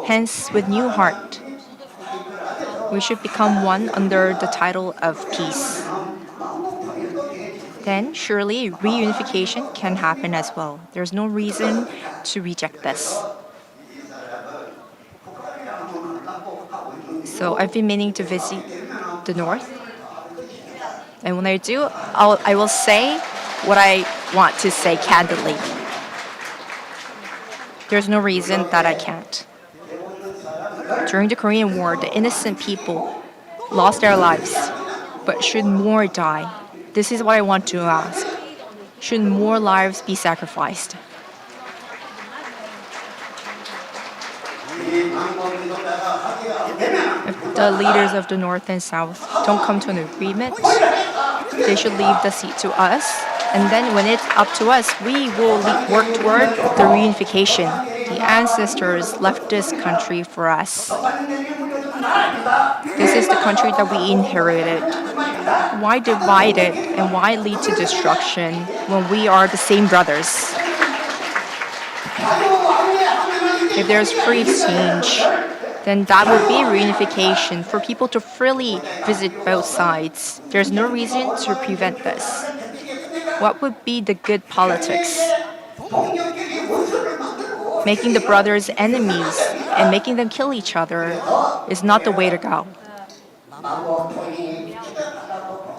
Hence, with new heart, we should become one under the title of peace. Then, surely, reunification can happen as well. There's no reason to reject this. So, I've been meaning to visit the North. And when I do, I will say what I want to say candidly. There's no reason that I can't. During the Korean War, the innocent people lost their lives. But should more die? This is what I want to ask. Should more lives be sacrificed? If the leaders of the North and South don't come to an agreement, they should leave the seat to us. And then when it's up to us, we will work toward the reunification. The ancestors left this country for us. This is the country that we inherited. Why divide it and why lead to destruction when we are the same brothers? If there's free exchange, then that would be reunification for people to freely visit both sides. There's no reason to prevent this. What would be the good politics? Making the brothers enemies and making them kill each other is not the way to go.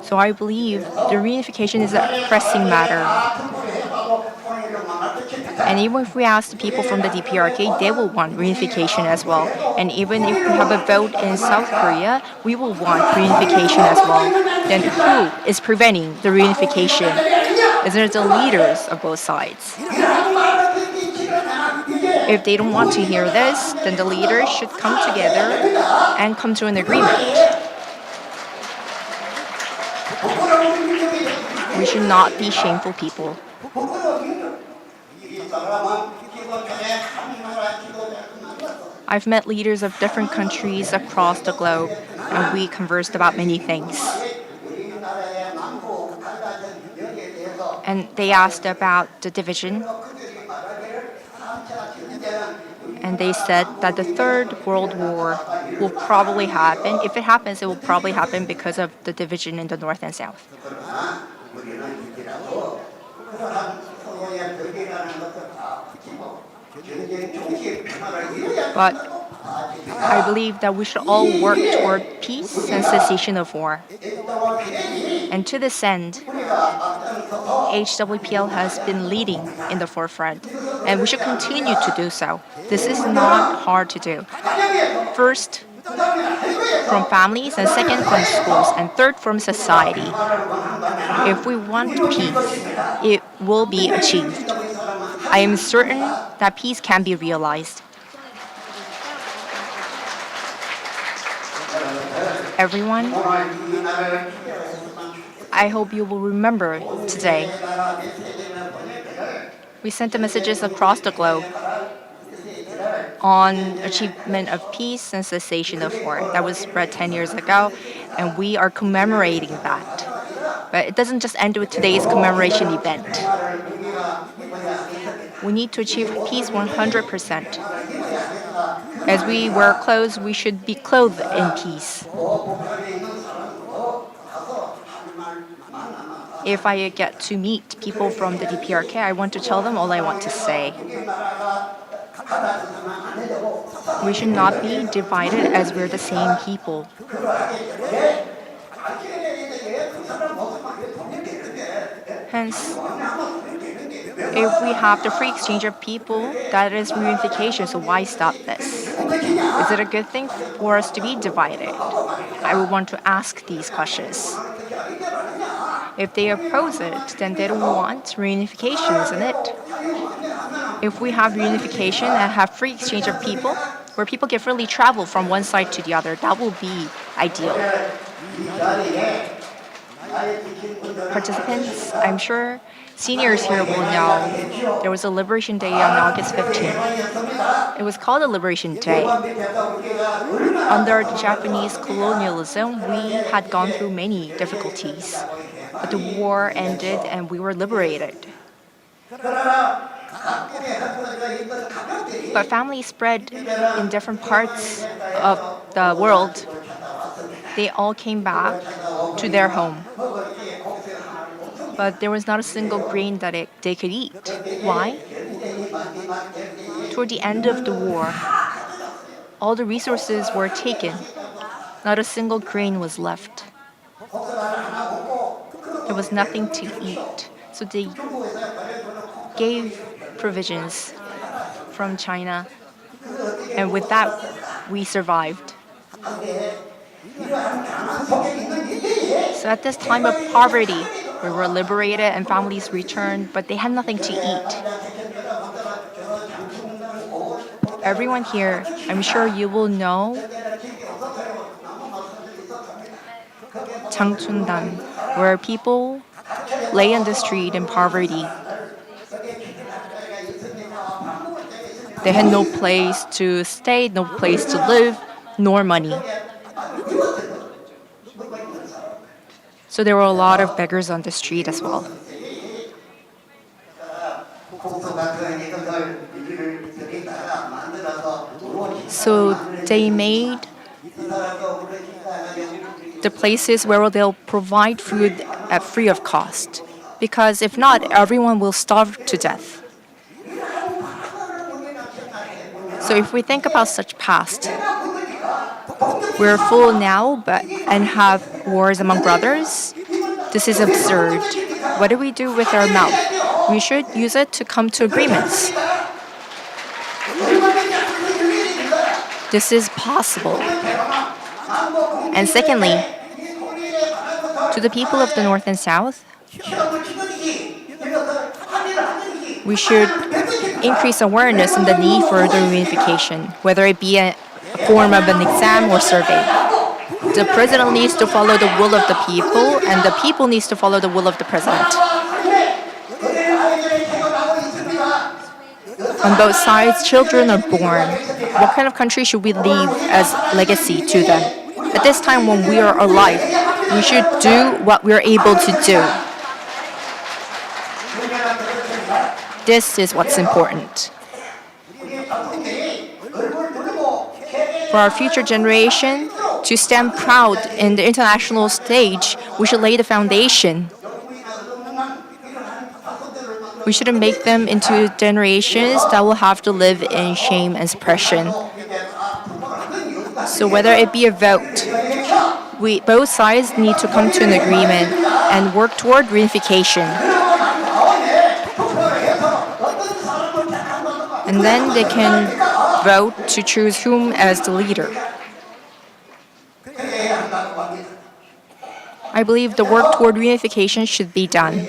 So I believe the reunification is a pressing matter. And even if we ask the people from the DPRK, they will want reunification as well. And even if we have a vote in South Korea, we will want reunification as well. Then who is preventing the reunification? Isn't it the leaders of both sides? If they don't want to hear this, then the leaders should come together and come to an agreement. We should not be shameful people. I've met leaders of different countries across the globe, and we conversed about many things. And they asked about the division. And they said that the Third World War will probably happen. If it happens, it will probably happen because of the division in the North and South. But I believe that we should all work toward peace and cessation of war. And to this end, HWPL has been leading in the forefront, and we should continue to do so. This is not hard to do. First, from families, and second, from schools, and third, from society. If we want peace, it will be achieved. I am certain that peace can be realized. Everyone, I hope you will remember today. We sent the messages across the globe on achievement of peace and cessation of war. That was spread 10 years ago, and we are commemorating that. But it doesn't just end with today's commemoration event. We need to achieve peace 100%. As we wear clothes, we should be clothed in peace. If I get to meet people from the DPRK, I want to tell them all I want to say. We should not be divided as we're the same people. Hence, if we have the free exchange of people, that is reunification, so why stop this? Is it a good thing for us to be divided? I would want to ask these questions. If they oppose it, then they don't want reunification, isn't it? If we have reunification and have free exchange of people, where people can freely travel from one side to the other, that will be ideal. Participants, I'm sure seniors here will know there was a Liberation Day on August 15th. It was called a Liberation Day. Under the Japanese colonialism, we had gone through many difficulties, but the war ended and we were liberated. But families spread in different parts of the world, they all came back to their home. But there was not a single grain that they could eat. Why? Toward the end of the war, all the resources were taken. Not a single grain was left. There was nothing to eat. So they gave provisions from China, and with that, we survived. So at this time of poverty, we were liberated and families returned, but they had nothing to eat. Everyone here, I'm sure you will know Changchundan, where people lay on the street in poverty. They had no place to stay, no place to live, nor money. So there were a lot of beggars on the street as well. So they made the places where they'll provide food at free of cost. Because if not, everyone will starve to death. So if we think about such past, we're full now and have wars among brothers. This is absurd. What do we do with our mouth? We should use it to come to agreements. This is possible. And secondly, to the people of the North and South, we should increase awareness on the need for the reunification, whether it be a form of an exam or survey. The president needs to follow the will of the people, and the people needs to follow the will of the president. On both sides, children are born. What kind of country should we leave as legacy to them? At this time when we are alive, we should do what we are able to do. This is what's important. for our future generation to stand proud in the international stage, we should lay the foundation. We shouldn't make them into generations that will have to live in shame and suppression. So whether it be a vote, both sides need to come to an agreement and work toward reunification. And then they can vote to choose whom as the leader. I believe the work toward reunification should be done.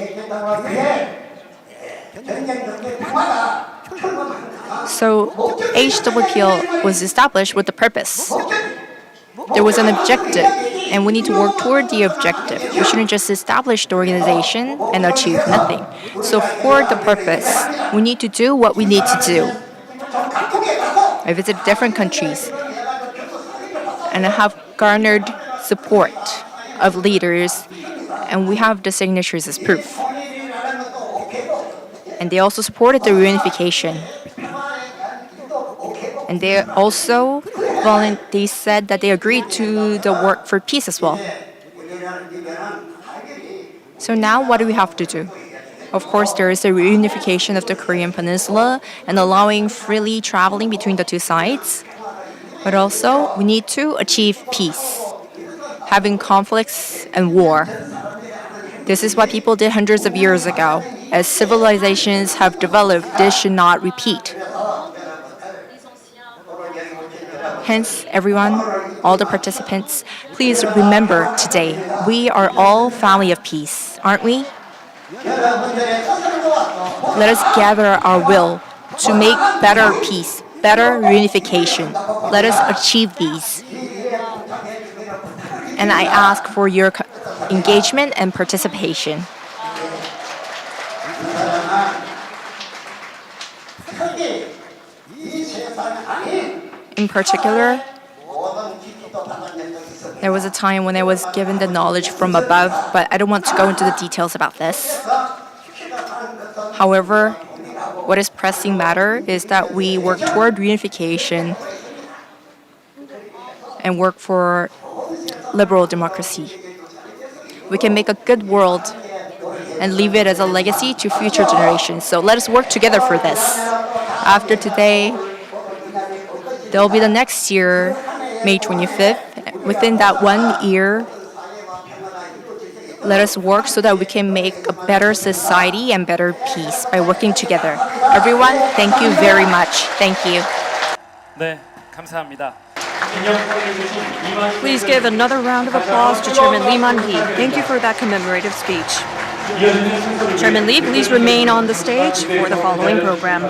So HWPL was established with a purpose. There was an objective, and we need to work toward the objective. We shouldn't just establish the organization and achieve nothing. So for the purpose, we need to do what we need to do. I visited different countries, and I have garnered support of leaders, and we have the signatures as proof. And they also supported the reunification. And they also they said that they agreed to the work for peace as well. So now what do we have to do? Of course, there is the reunification of the Korean Peninsula and allowing freely traveling between the two sides. But also, we need to achieve peace, having conflicts and war. This is what people did hundreds of years ago. As civilizations have developed, this should not repeat. Hence, everyone, all the participants, please remember today, we are all family of peace, aren't we? Let us gather our will to make better peace, better reunification. Let us achieve these. And I ask for your engagement and participation. In particular, there was a time when I was given the knowledge from above, but I don't want to go into the details about this. However, what is pressing matter is that we work toward reunification and work for liberal democracy. We can make a good world and leave it as a legacy to future generations. So let us work together for this. After today, there will be the next year, May 25th. Within that 1 year, let us work so that we can make a better society and better peace by working together. Everyone, thank you very much. Thank you. 네, 감사합니다. Please give another round of applause to Chairman Lee Man-hee. Thank you for that commemorative speech. Chairman Lee, please remain on the stage for the following program.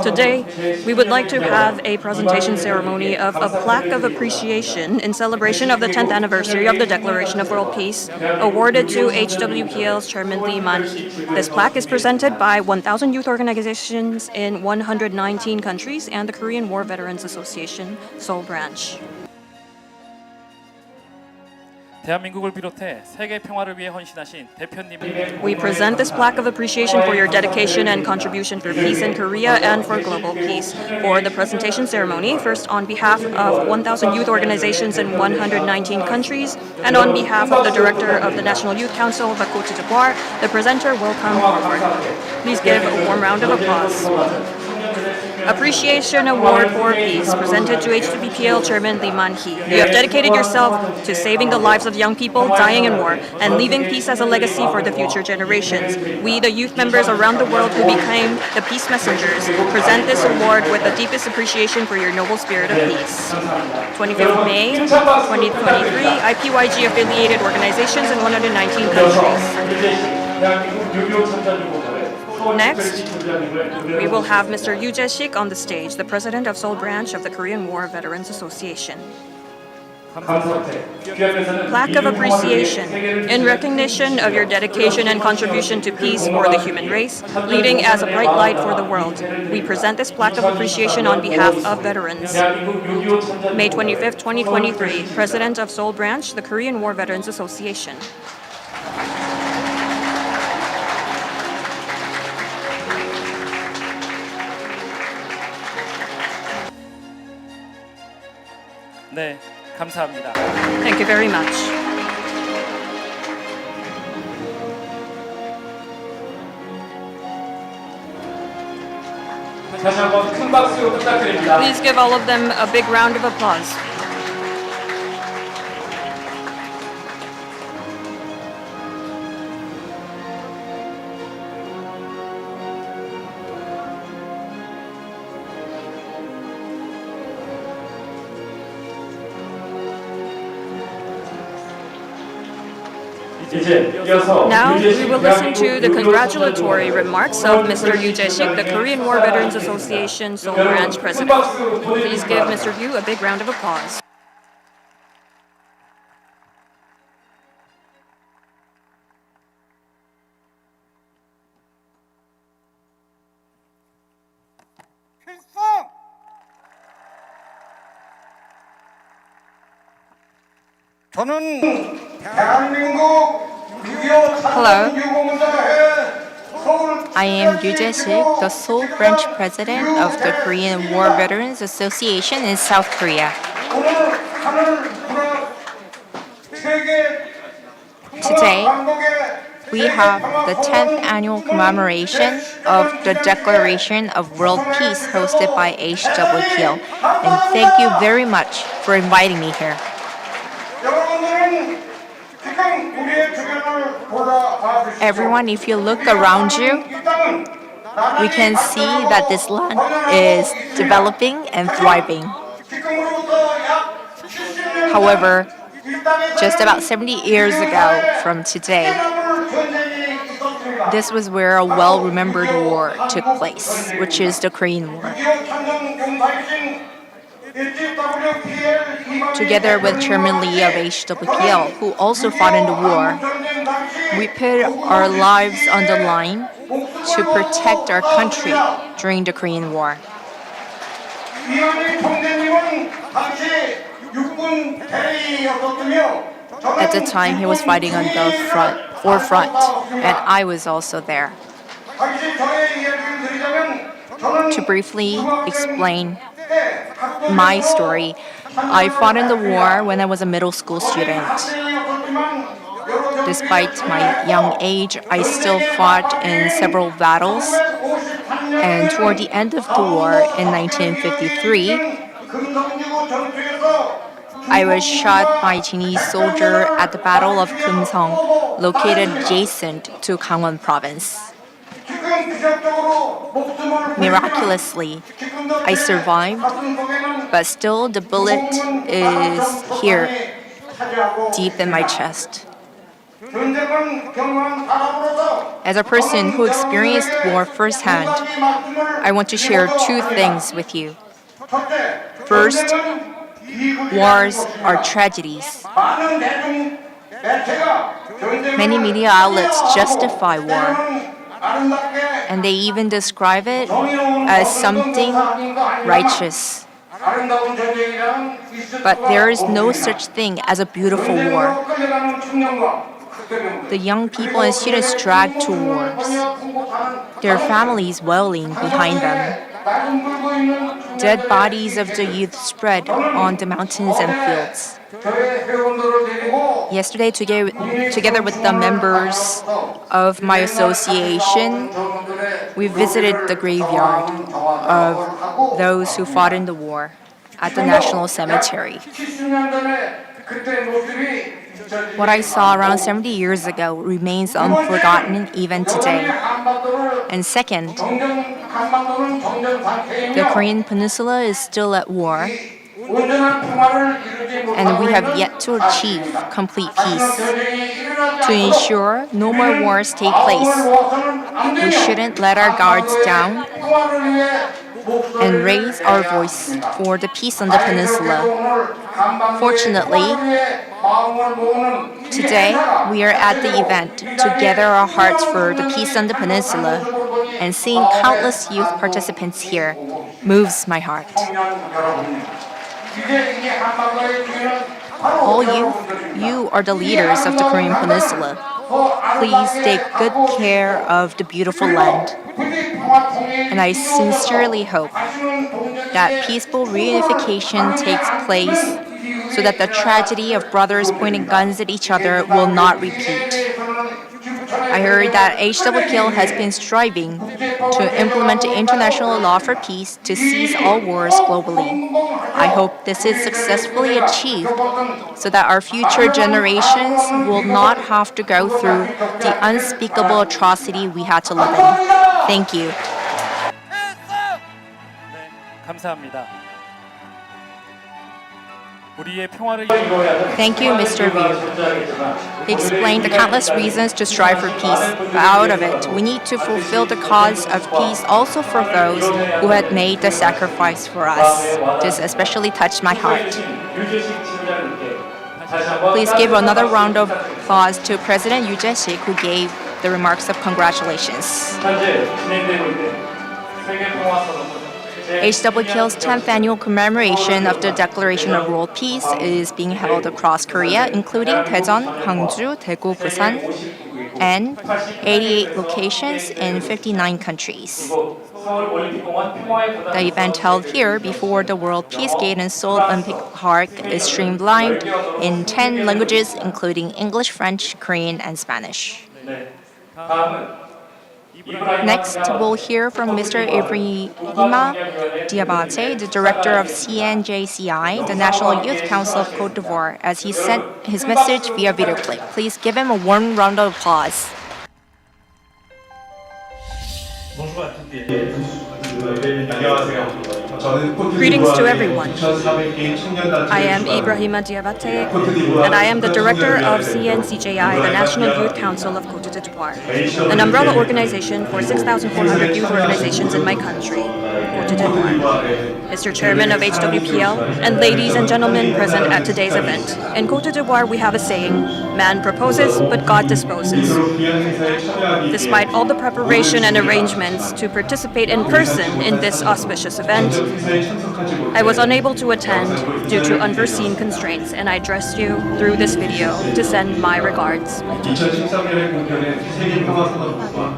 Today, we would like to have a presentation ceremony of a plaque of appreciation in celebration of the 10th anniversary of the Declaration of World Peace, awarded to HWPL's Chairman Lee Man-hee. This plaque is presented by 1,000 youth organizations in 119 countries and the Korean War Veterans Association, Seoul Branch. 대한민국을 비롯해 세계 평화를 위해 헌신하신 대표님. We present this plaque of appreciation for your dedication and contribution for peace in Korea and for global peace. For the presentation ceremony, first on behalf of 1,000 youth organizations in 119 countries, and on behalf of the Director of the National Youth Council of the Côte d'Ivoire, the presenter will come forward. Please give a warm round of applause. Appreciation Award for Peace, presented to HWPL Chairman Lee Man-hee. You have dedicated yourself to saving the lives of young people dying in war and leaving peace as a legacy for the future generations. We, the youth members around the world who became the peace messengers, present this award with the deepest appreciation for your noble spirit of peace. 25th May 2023, IPYG affiliated organizations in 119 countries. Next, we will have Mr. Yoo Jae-sik on the stage, the president of Seoul Branch of the Korean War Veterans Association. Plaque of appreciation in recognition of your dedication and contribution to peace for the human race, leading as a bright light for the world. We present this plaque of appreciation on behalf of veterans. May 25th, 2023, President of Seoul Branch, the Korean War Veterans Association. 네, 감사합니다. Thank you very much. 다시 한번 큰 박수 부탁드립니다. Please give all of them a big round of applause. 이제 이어서 Now we 유재식 will listen to the 대한민국 congratulatory 유교 remarks of Mr. Yu Jae-sik, the Korean War Veterans Association Seoul Branch President. Please give Mr. Yu a big round of applause. 저는 대한민국 6.25 Hello. 유공자회 서울 I am Yu Jae-sik, the Seoul Branch President of the Korean War Veterans Association in South Korea. 오늘 하늘 문화 세계 Today, 광복의 we have the 10th annual commemoration of the Declaration of World Peace hosted by HWPL. And thank you very much for inviting me here. 여러분들은 지금 우리의 주변을 돌아봐주시고 Everyone, if you look around you, 이 땅은 we can see that this land is developing and thriving. 지금으로부터 약 70년 However, 이 땅에서 just about 70 years ago from today, 피난물 전쟁이 있었습니다. this was where a well-remembered war took place, which is the Korean War. Together with Chairman Lee of HWPL, who also fought in the war, we put our lives on the line to protect our country during the Korean War. At the time, he was fighting on the forefront, and I was also there. To briefly explain my story, I fought in the war when I was a middle school student. Despite my young age, I still fought in several battles. And toward the end of the war in 1953, I was shot by a Chinese soldier at the Battle of Kumsong, located adjacent to Gangwon province. Miraculously, I survived, but still the bullet is here, deep in my chest. As a person who experienced war firsthand, I want to share two things with you. First, wars are tragedies. Many media outlets justify war, and they even describe it as something righteous. But there is no such thing as a beautiful war. The young people and students dragged to wars, their families wailing behind them. Dead bodies of the youth spread on the mountains and fields. Yesterday, together with the members of my association, we visited the graveyard of those who fought in the war at the National Cemetery. What I saw around 70 years ago remains unforgotten even today. And second, the Korean Peninsula is still at war, and we have yet to achieve complete peace. To ensure no more wars take place, we shouldn't let our guards down and raise our voice for the peace on the peninsula. Fortunately, today we are at the event to gather our hearts for the peace on the peninsula, and seeing countless youth participants here moves my heart. All you are the leaders of the Korean Peninsula. Please take good care of the beautiful land. And I sincerely hope that peaceful reunification takes place so that the tragedy of brothers pointing guns at each other will not repeat. I heard that HWPL has been striving to implement international law for peace to cease all wars globally. I hope this is successfully achieved so that our future generations will not have to go through the unspeakable atrocity we had to live in. Thank you. 네, 감사합니다. 우리의 평화를 Thank you, Mr. Ryu. He explained the countless reasons to strive for peace, but out of it, we need to fulfill the cause of peace also for those who had made the sacrifice for us. This especially touched my heart. Please give another round of applause to President Yoo Jae-sik, who gave the remarks of congratulations. 현재 진행되고 있는 세계 평화 선언은 HWPL's 10th annual commemoration of the Declaration of World Peace is being held across Korea, including Daejeon, Gwangju, Daegu, Busan, and 88 locations in 59 countries. The event held here before the World Peace Gate in Seoul Olympic Park is streamlined in 10 languages, including English, French, Korean, and Spanish. Next, we'll hear from Mr. Ibrahima Diabate, the director of CNJCI, the National Youth Council of Côte d'Ivoire, as he sent his message via video clip. Please give him a warm round of applause. Greetings to everyone. I am Ibrahima Diabate, and I am the director of CNCJI, the National Youth Council of Côte d'Ivoire, an umbrella organization for 6,400 youth organizations in my country, Côte d'Ivoire. Mr. Chairman of HWPL, and ladies and gentlemen present at today's event. In Côte d'Ivoire, we have a saying, man proposes, but God disposes. Despite all the preparation and arrangements to participate in person in this auspicious event, I was unable to attend due to unforeseen constraints, and I address you through this video to send my regards.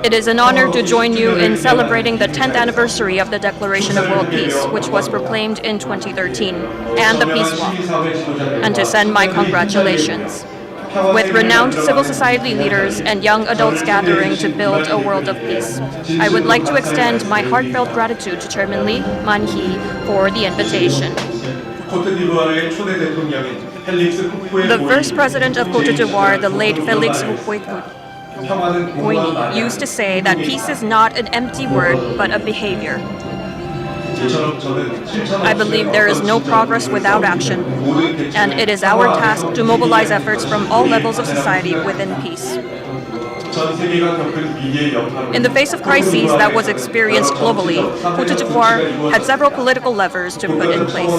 It is an honor to join you in celebrating the 10th anniversary of the Declaration of World Peace, which was proclaimed in 2013, and the Peace Walk, and to send my congratulations. With renowned civil society leaders and young adults gathering to build a world of peace, I would like to extend my heartfelt gratitude to Chairman Lee Man-hee for the invitation. The first president of Côte d'Ivoire, the late Félix Houphouët-Boigny, used to say that peace is not an empty word, but a behavior. I believe there is no progress without action, and it is our task to mobilize efforts from all levels of society within peace. In the face of crises that was experienced globally, Côte d'Ivoire had several political levers to put in place.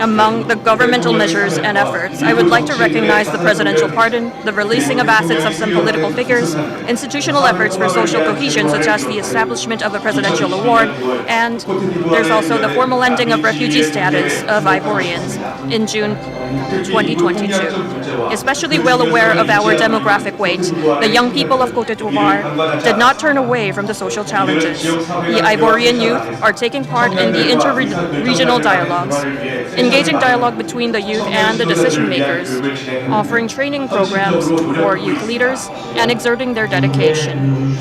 Among the governmental measures and efforts, I would like to recognize the presidential pardon, the releasing of assets of some political figures, institutional efforts for social cohesion, such as the establishment of a presidential award, and there's also the formal ending of refugee status of Ivorians in June 2022. Especially well aware of our demographic weight, the young people of Côte d'Ivoire did not turn away from the social challenges. The Ivorian youth are taking part in the inter-regional dialogues, engaging dialogue between the youth and the decision makers, offering training programs for youth leaders, and exerting their dedication.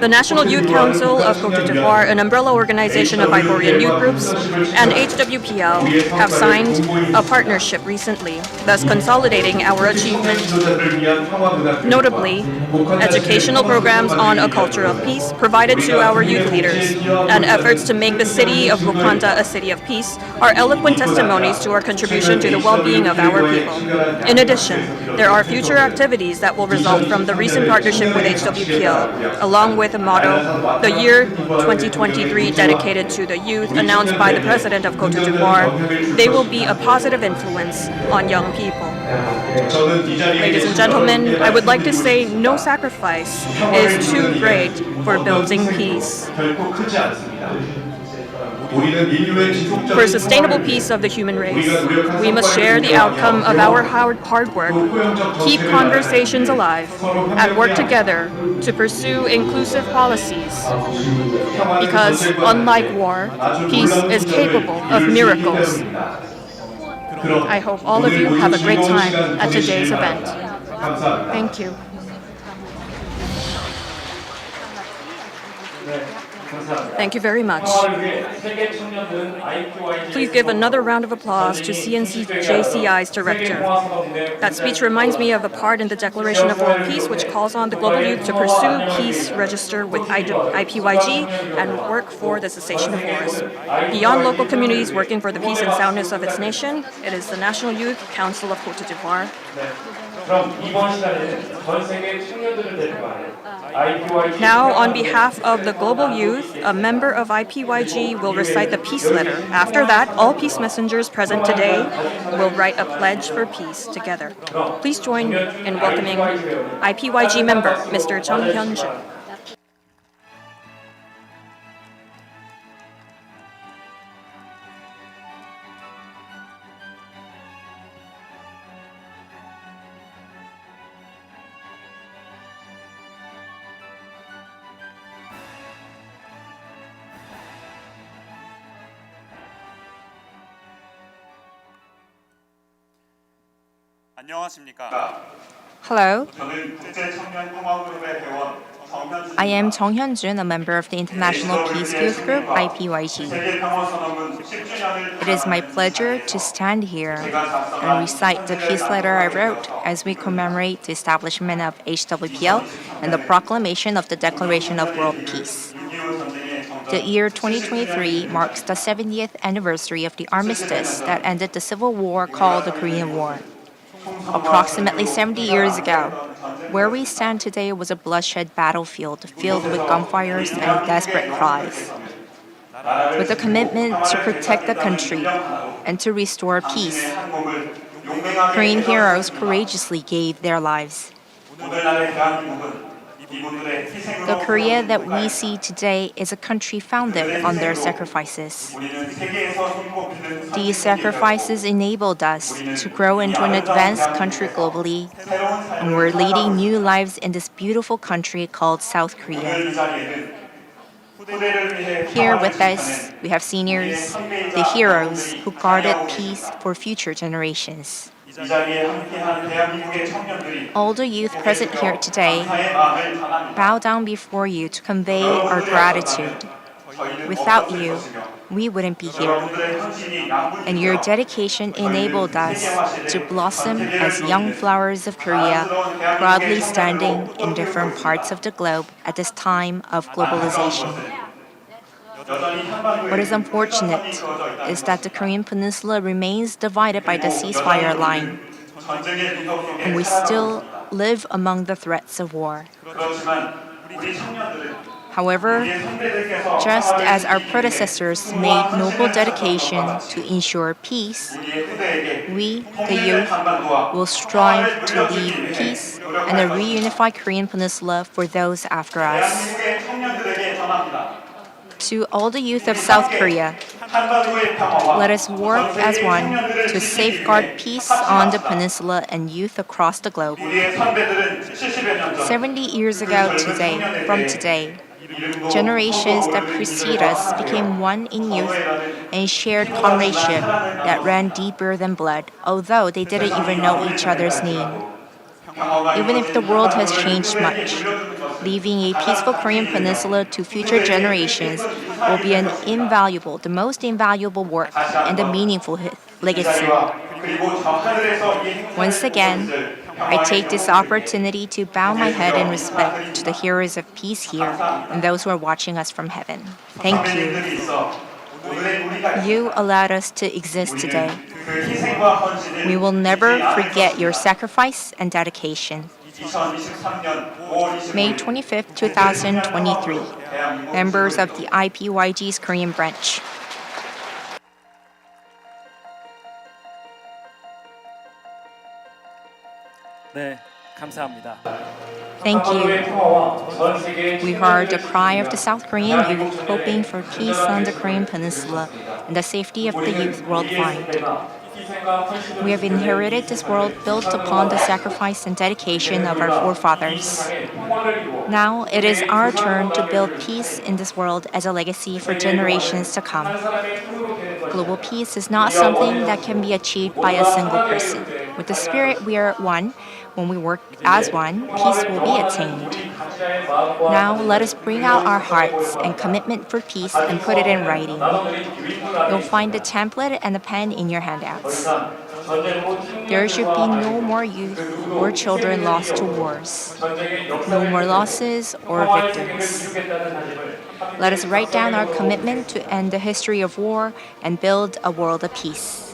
The National Youth Council of Côte d'Ivoire, an umbrella organization of Ivorian youth groups, and HWPL have signed a partnership recently, thus consolidating our achievement. Notably, educational programs on a culture of peace provided to our youth leaders, and efforts to make the city of Wakanda a city of peace are eloquent testimonies to our contribution to the well-being of our people. In addition, there are future activities that will result from the recent partnership with HWPL, along with a motto, the year 2023 dedicated to the youth, announced by the President of Côte d'Ivoire. They will be a positive influence on young people. Ladies and gentlemen, I would like to say no sacrifice is too great for building peace. For a sustainable peace of the human race, we must share the outcome of our hard work, keep conversations alive, and work together to pursue inclusive policies. Because, unlike war, peace is capable of miracles. I hope all of you have a great time at today's event. Thank you. Thank you very much. Please give another round of applause to CNCJCI's director. That speech reminds me of a part in the Declaration of World Peace which calls on the global youth to pursue peace, register with IPYG, and work for the cessation of wars. Beyond local communities working for the peace and soundness of its nation, it is the National Youth Council of Cote d'Ivoire. 그럼 이번 시간에는 전 세계 청년들을 대표하는 IPYG Now, on behalf of the global youth, a member of IPYG will recite the peace letter. After that, all peace messengers present today will write a pledge for peace together. Please join me in welcoming IPYG member, Mr. Chung Hyun-jun. 안녕하십니까? Hello, 저는 국제청년평화그룹의 회원 정현준. I am Chung Hyun-jun, a member of the International Peace Youth Group, IPYG. 세계평화선언문 10주년을 It is my pleasure to stand here and recite the peace letter I wrote as we commemorate the establishment of HWPL and the proclamation of the Declaration of World Peace. The year 2023 marks the 70th anniversary of the armistice that ended the civil war called the Korean War. Approximately 70 years ago, where we stand today was a bloodshed battlefield filled with gunfires and desperate cries. With a commitment to protect the country and to restore peace, Korean heroes courageously gave their lives. The Korea that we see today is a country founded on their sacrifices. These sacrifices enabled us to grow into an advanced country globally, and we're leading new lives in this beautiful country called South Korea. Here with us, we have seniors, the heroes who guarded peace for future generations. All the youth present here today bow down before you to convey our gratitude. Without you, we wouldn't be here. And your dedication enabled us to blossom as young flowers of Korea, proudly standing in different parts of the globe at this time of globalization. What is unfortunate is that the Korean Peninsula remains divided by the ceasefire line, and we still live among the threats of war. However, just as our predecessors made noble dedication to ensure peace, we, the youth, will strive to lead peace and a reunified Korean Peninsula for those after us. To all the youth of South Korea, let us work as one to safeguard peace on the peninsula and youth across the globe. 70 years ago from today, generations that precede us became one in youth and shared comradeship that ran deeper than blood, although they didn't even know each other's name. Even if the world has changed much, leaving a peaceful Korean peninsula to future generations will be the most invaluable work and a meaningful legacy. Once again, I take this opportunity to bow my head in respect to the heroes of peace here and those who are watching us from heaven. Thank you. You allowed us to exist today. We will never forget your sacrifice and dedication. May 25th, 2023. Members of the IPYG's Korean branch. 네, 감사합니다. Thank you. 한반도의 평화와 전 세계의 We heard the 청년들을 cry of the 지키기 South Korean youth hoping for peace on the Korean Peninsula and the safety of the youth worldwide. We have inherited this world built upon the sacrifice and dedication of our forefathers. Now it is our turn to build peace in this world as a legacy for generations to come. Global peace is not something that can be achieved by a single person. With the spirit we are one, when we work as one, peace will be attained. Now let us bring out our hearts and commitment for peace and put it in writing. You'll find the template and the pen in your handouts. There should be no more youth or children lost to wars. No more losses or victims. Let us write down our commitment to end the history of war and build a world of peace.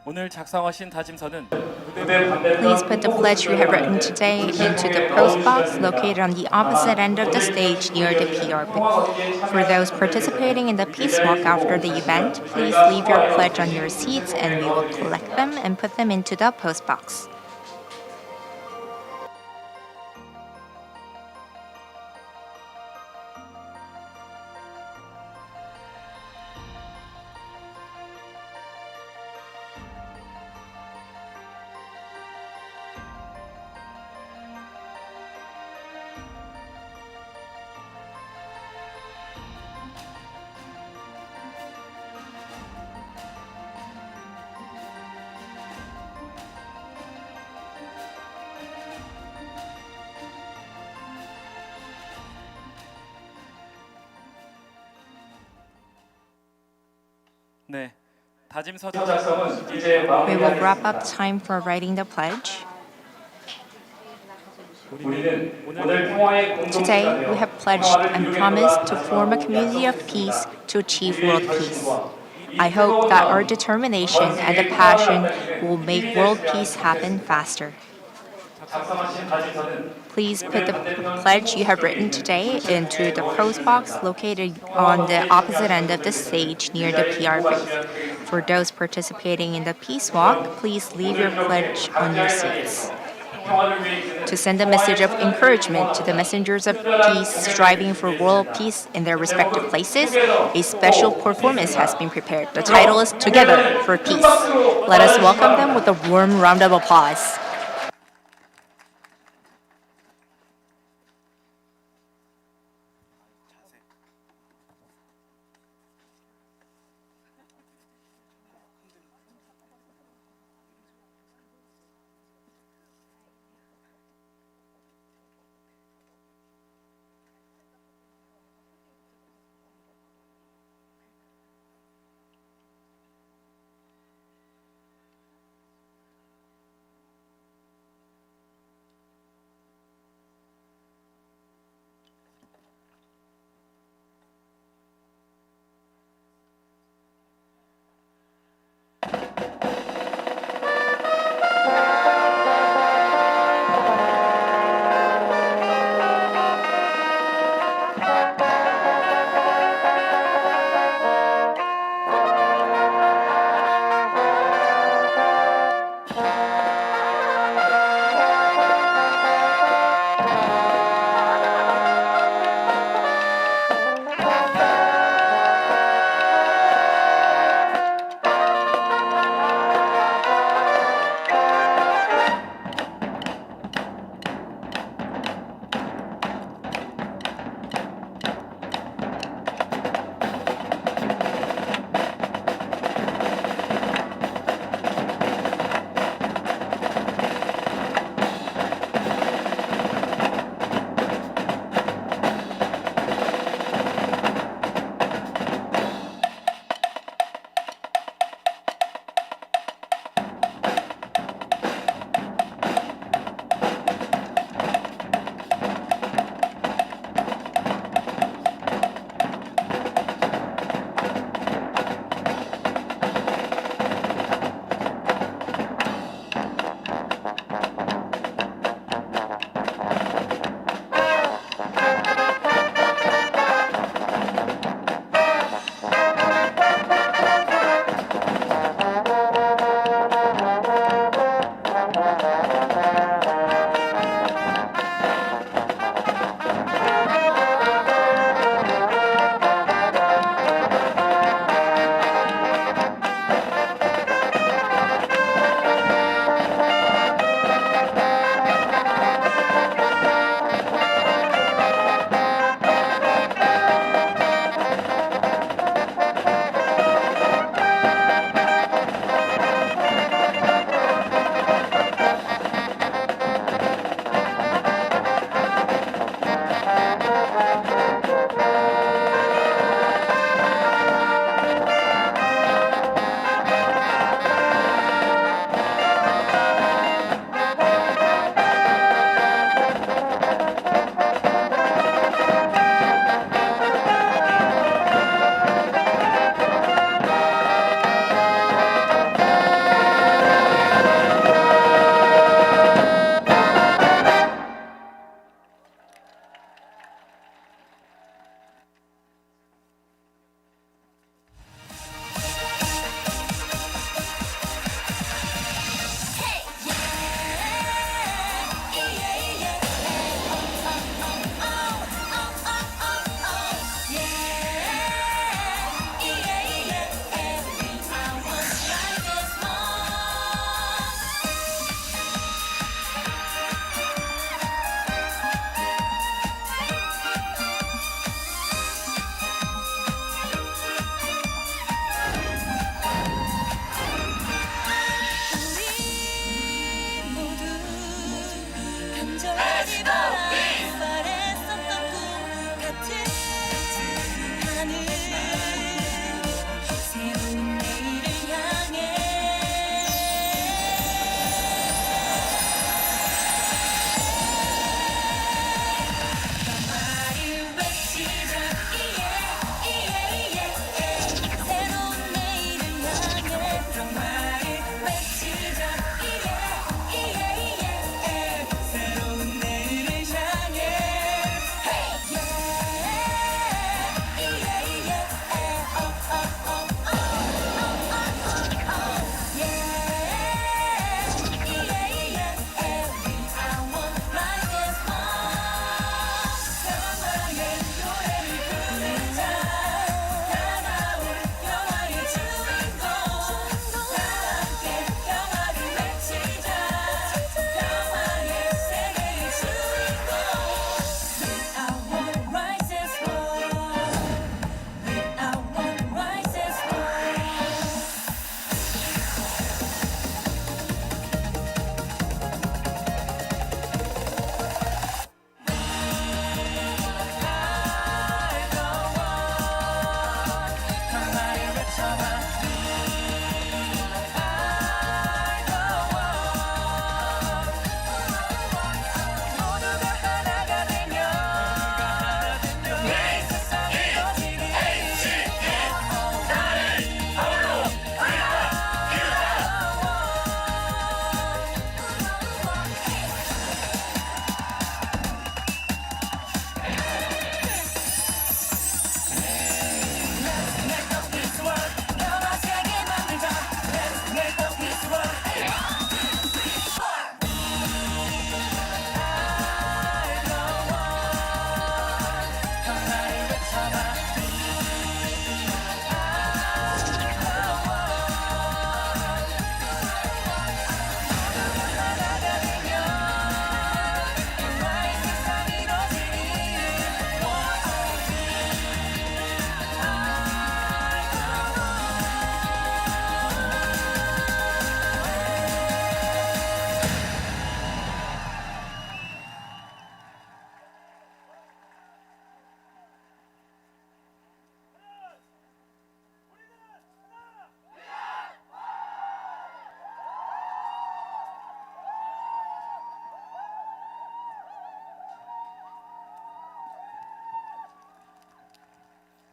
오늘 작성하신 다짐서는 Please put the pledge you have written today into the post box located on the opposite end of the stage near the PR booth. For those participating in the Peace Walk after the event, please leave your pledge on your seats and we will collect them and put them into the post box. 네, 다짐서 작성은 이제 We will 마무리하겠습니다. wrap up time for writing the pledge. 우리는 오늘 평화의 Today, we 공동체가 have pledged and promised to form a community of peace to achieve world peace. I hope that our determination and the passion will make world peace happen faster. 작성하신 다짐서는 Please put the pledge you have written today into the post box located on the opposite end of the stage near the PR booth. For those participating in the Peace Walk, please leave your pledge on your seats. To send a message of encouragement to the messengers of peace striving for world peace in their respective places, a special performance has been prepared. The title is Together for Peace. Let us welcome them with a warm round of applause.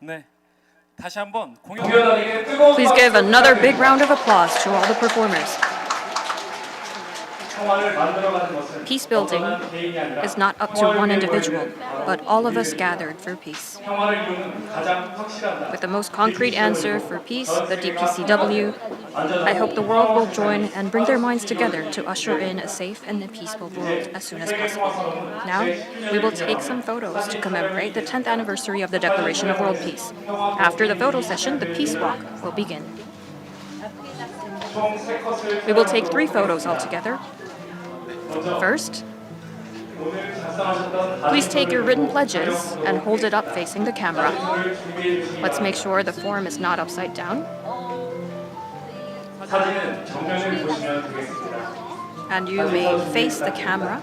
네, 다시 한번 공연. 공연하기에 뜨거운 Please give another big round of applause to all the performers. 평화를 만들어가는 것은 Peace building 어떤 개인이 아니라 is not up to 평화를 one 위해 individual, 모이는 but all of us gathered for peace. 평화를 이루는 가장 확실한 날. With the most concrete answer for peace, the DPCW, I hope the world will join and bring their minds together to usher in a safe and a peaceful world as soon as possible. Now, we will take some photos to commemorate the 10th anniversary of the Declaration of World Peace. After the photo session, the peace walk will begin. 총세 컷을 We will take 3 photos altogether. First, 오늘 작성하셨던 please take your written pledges and hold it up facing the camera. 사진을 준비해 주시기 Let's make sure the form is not upside down. 사진은 정면을 보시면 되겠습니다. And you may face the camera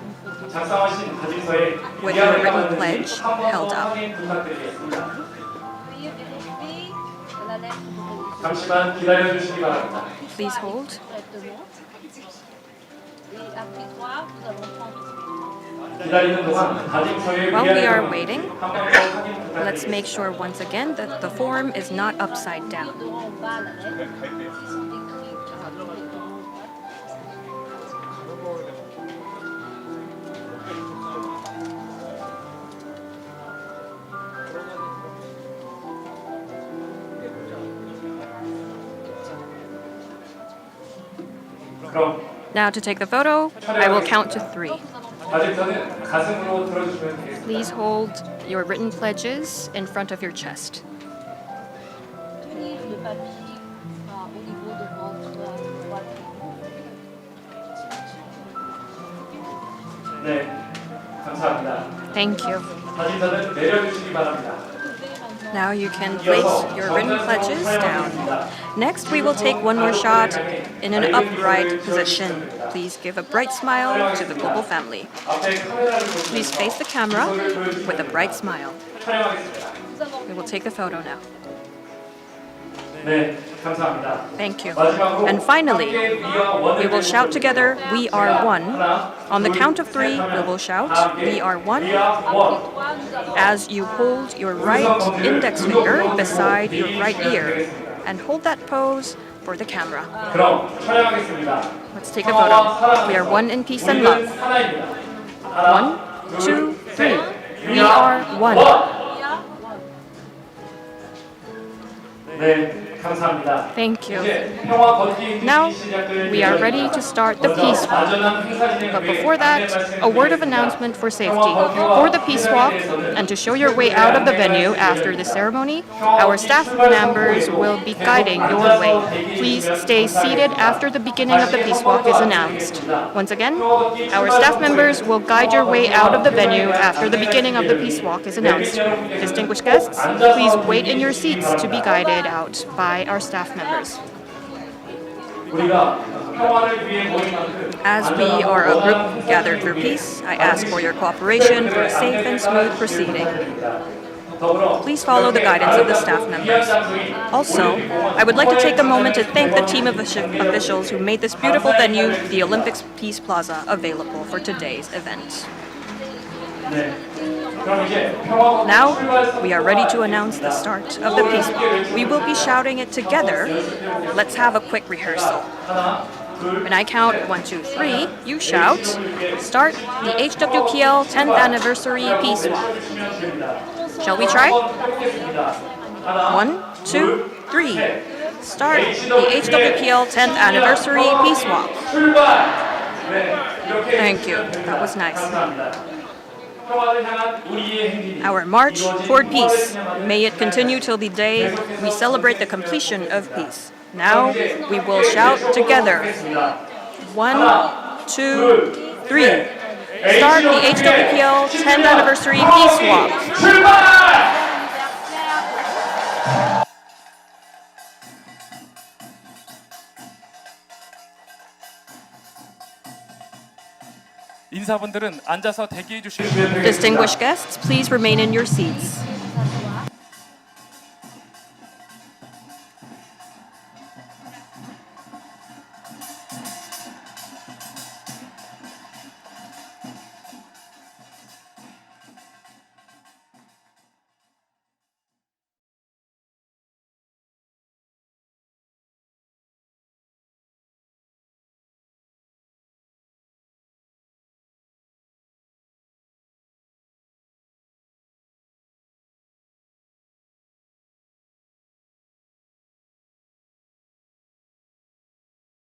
작성하신 가진서에 with your written pledge held up. 확인 부탁드리겠습니다. 잠시만 기다려 주시기 바랍니다. Please hold. 기다리는 동안 가진서에 While we are 위안을 waiting, 한번 더 확인 부탁드립니다. let's make sure once again that the form is not upside down. 그럼 Now to take the photo, I will count to 3. 가진서는 가슴으로 들어주시면 되겠습니다. Please hold your written pledges in front of your chest. 네, 감사합니다. Thank you. 가진서는 내려주시기 바랍니다. Now you can place your written pledges down. Next, we will take one more shot in an upright position. Please give a bright smile to the global family. 앞에 카메라를 보시면서 Please face the camera with a bright smile. 촬영하겠습니다. We will take the photo now. 네, 감사합니다. Thank you. 마지막으로 And finally, 함께 위와 원을 we will shout together, "We are one." 하나, On the 둘, count of 3, 셋 하면 we will shout, 함께 "We are one." 위와 원. As you hold your right index finger beside your right ear and hold that pose for the camera. 그럼 촬영하겠습니다. Let's take a photo. We are one in peace and love. 하나입니다. 하나, 1, 2, 3. We are one. 네, 감사합니다. Thank you. 이제 평화 걷기 Now, 시작될 we are ready to start the peace walk. 안전한 행사 진행 But 위해 before that, a word of announcement for safety. For the peace walk, and to show your way out of the venue after the ceremony, our staff members will be guiding your way. Please stay seated after the beginning of the peace walk is announced. Once again, our staff members will guide your way out of the venue after the beginning of the peace walk is announced. Distinguished guests, please wait in your seats to be guided out by our staff members. 우리가 평화를 위해 모인 만큼 As we are a group gathered for peace, I ask for your cooperation for a safe and smooth proceeding. 더불어 Please follow the guidance of the staff members. Also, I would like to take a moment to thank the team of officials who made this beautiful venue, the Olympics Peace Plaza, available for today's event. 네. 그럼 이제 평화 Now, we are ready to announce the start of the peace walk. We will be shouting it together. Let's have a quick rehearsal. 하나, 둘, When I count 1, 2, 3, you shout, "Start the HWPL 10th anniversary peace walk." Shall we try? 1, 2, 3. Start the HWPL 10th anniversary peace walk. 출발. 네, 이렇게 Thank you. That was nice. 감사합니다. 평화를 향한 우리의 행진이 Our march toward peace. May it continue till the day we celebrate the completion of peace. Now we will shout together. 1, 2, 3. Start the HWPL 10th anniversary peace walk. 출발! 인사분들은 앉아서 대기해 주시면 Distinguished guests, please remain in your seats.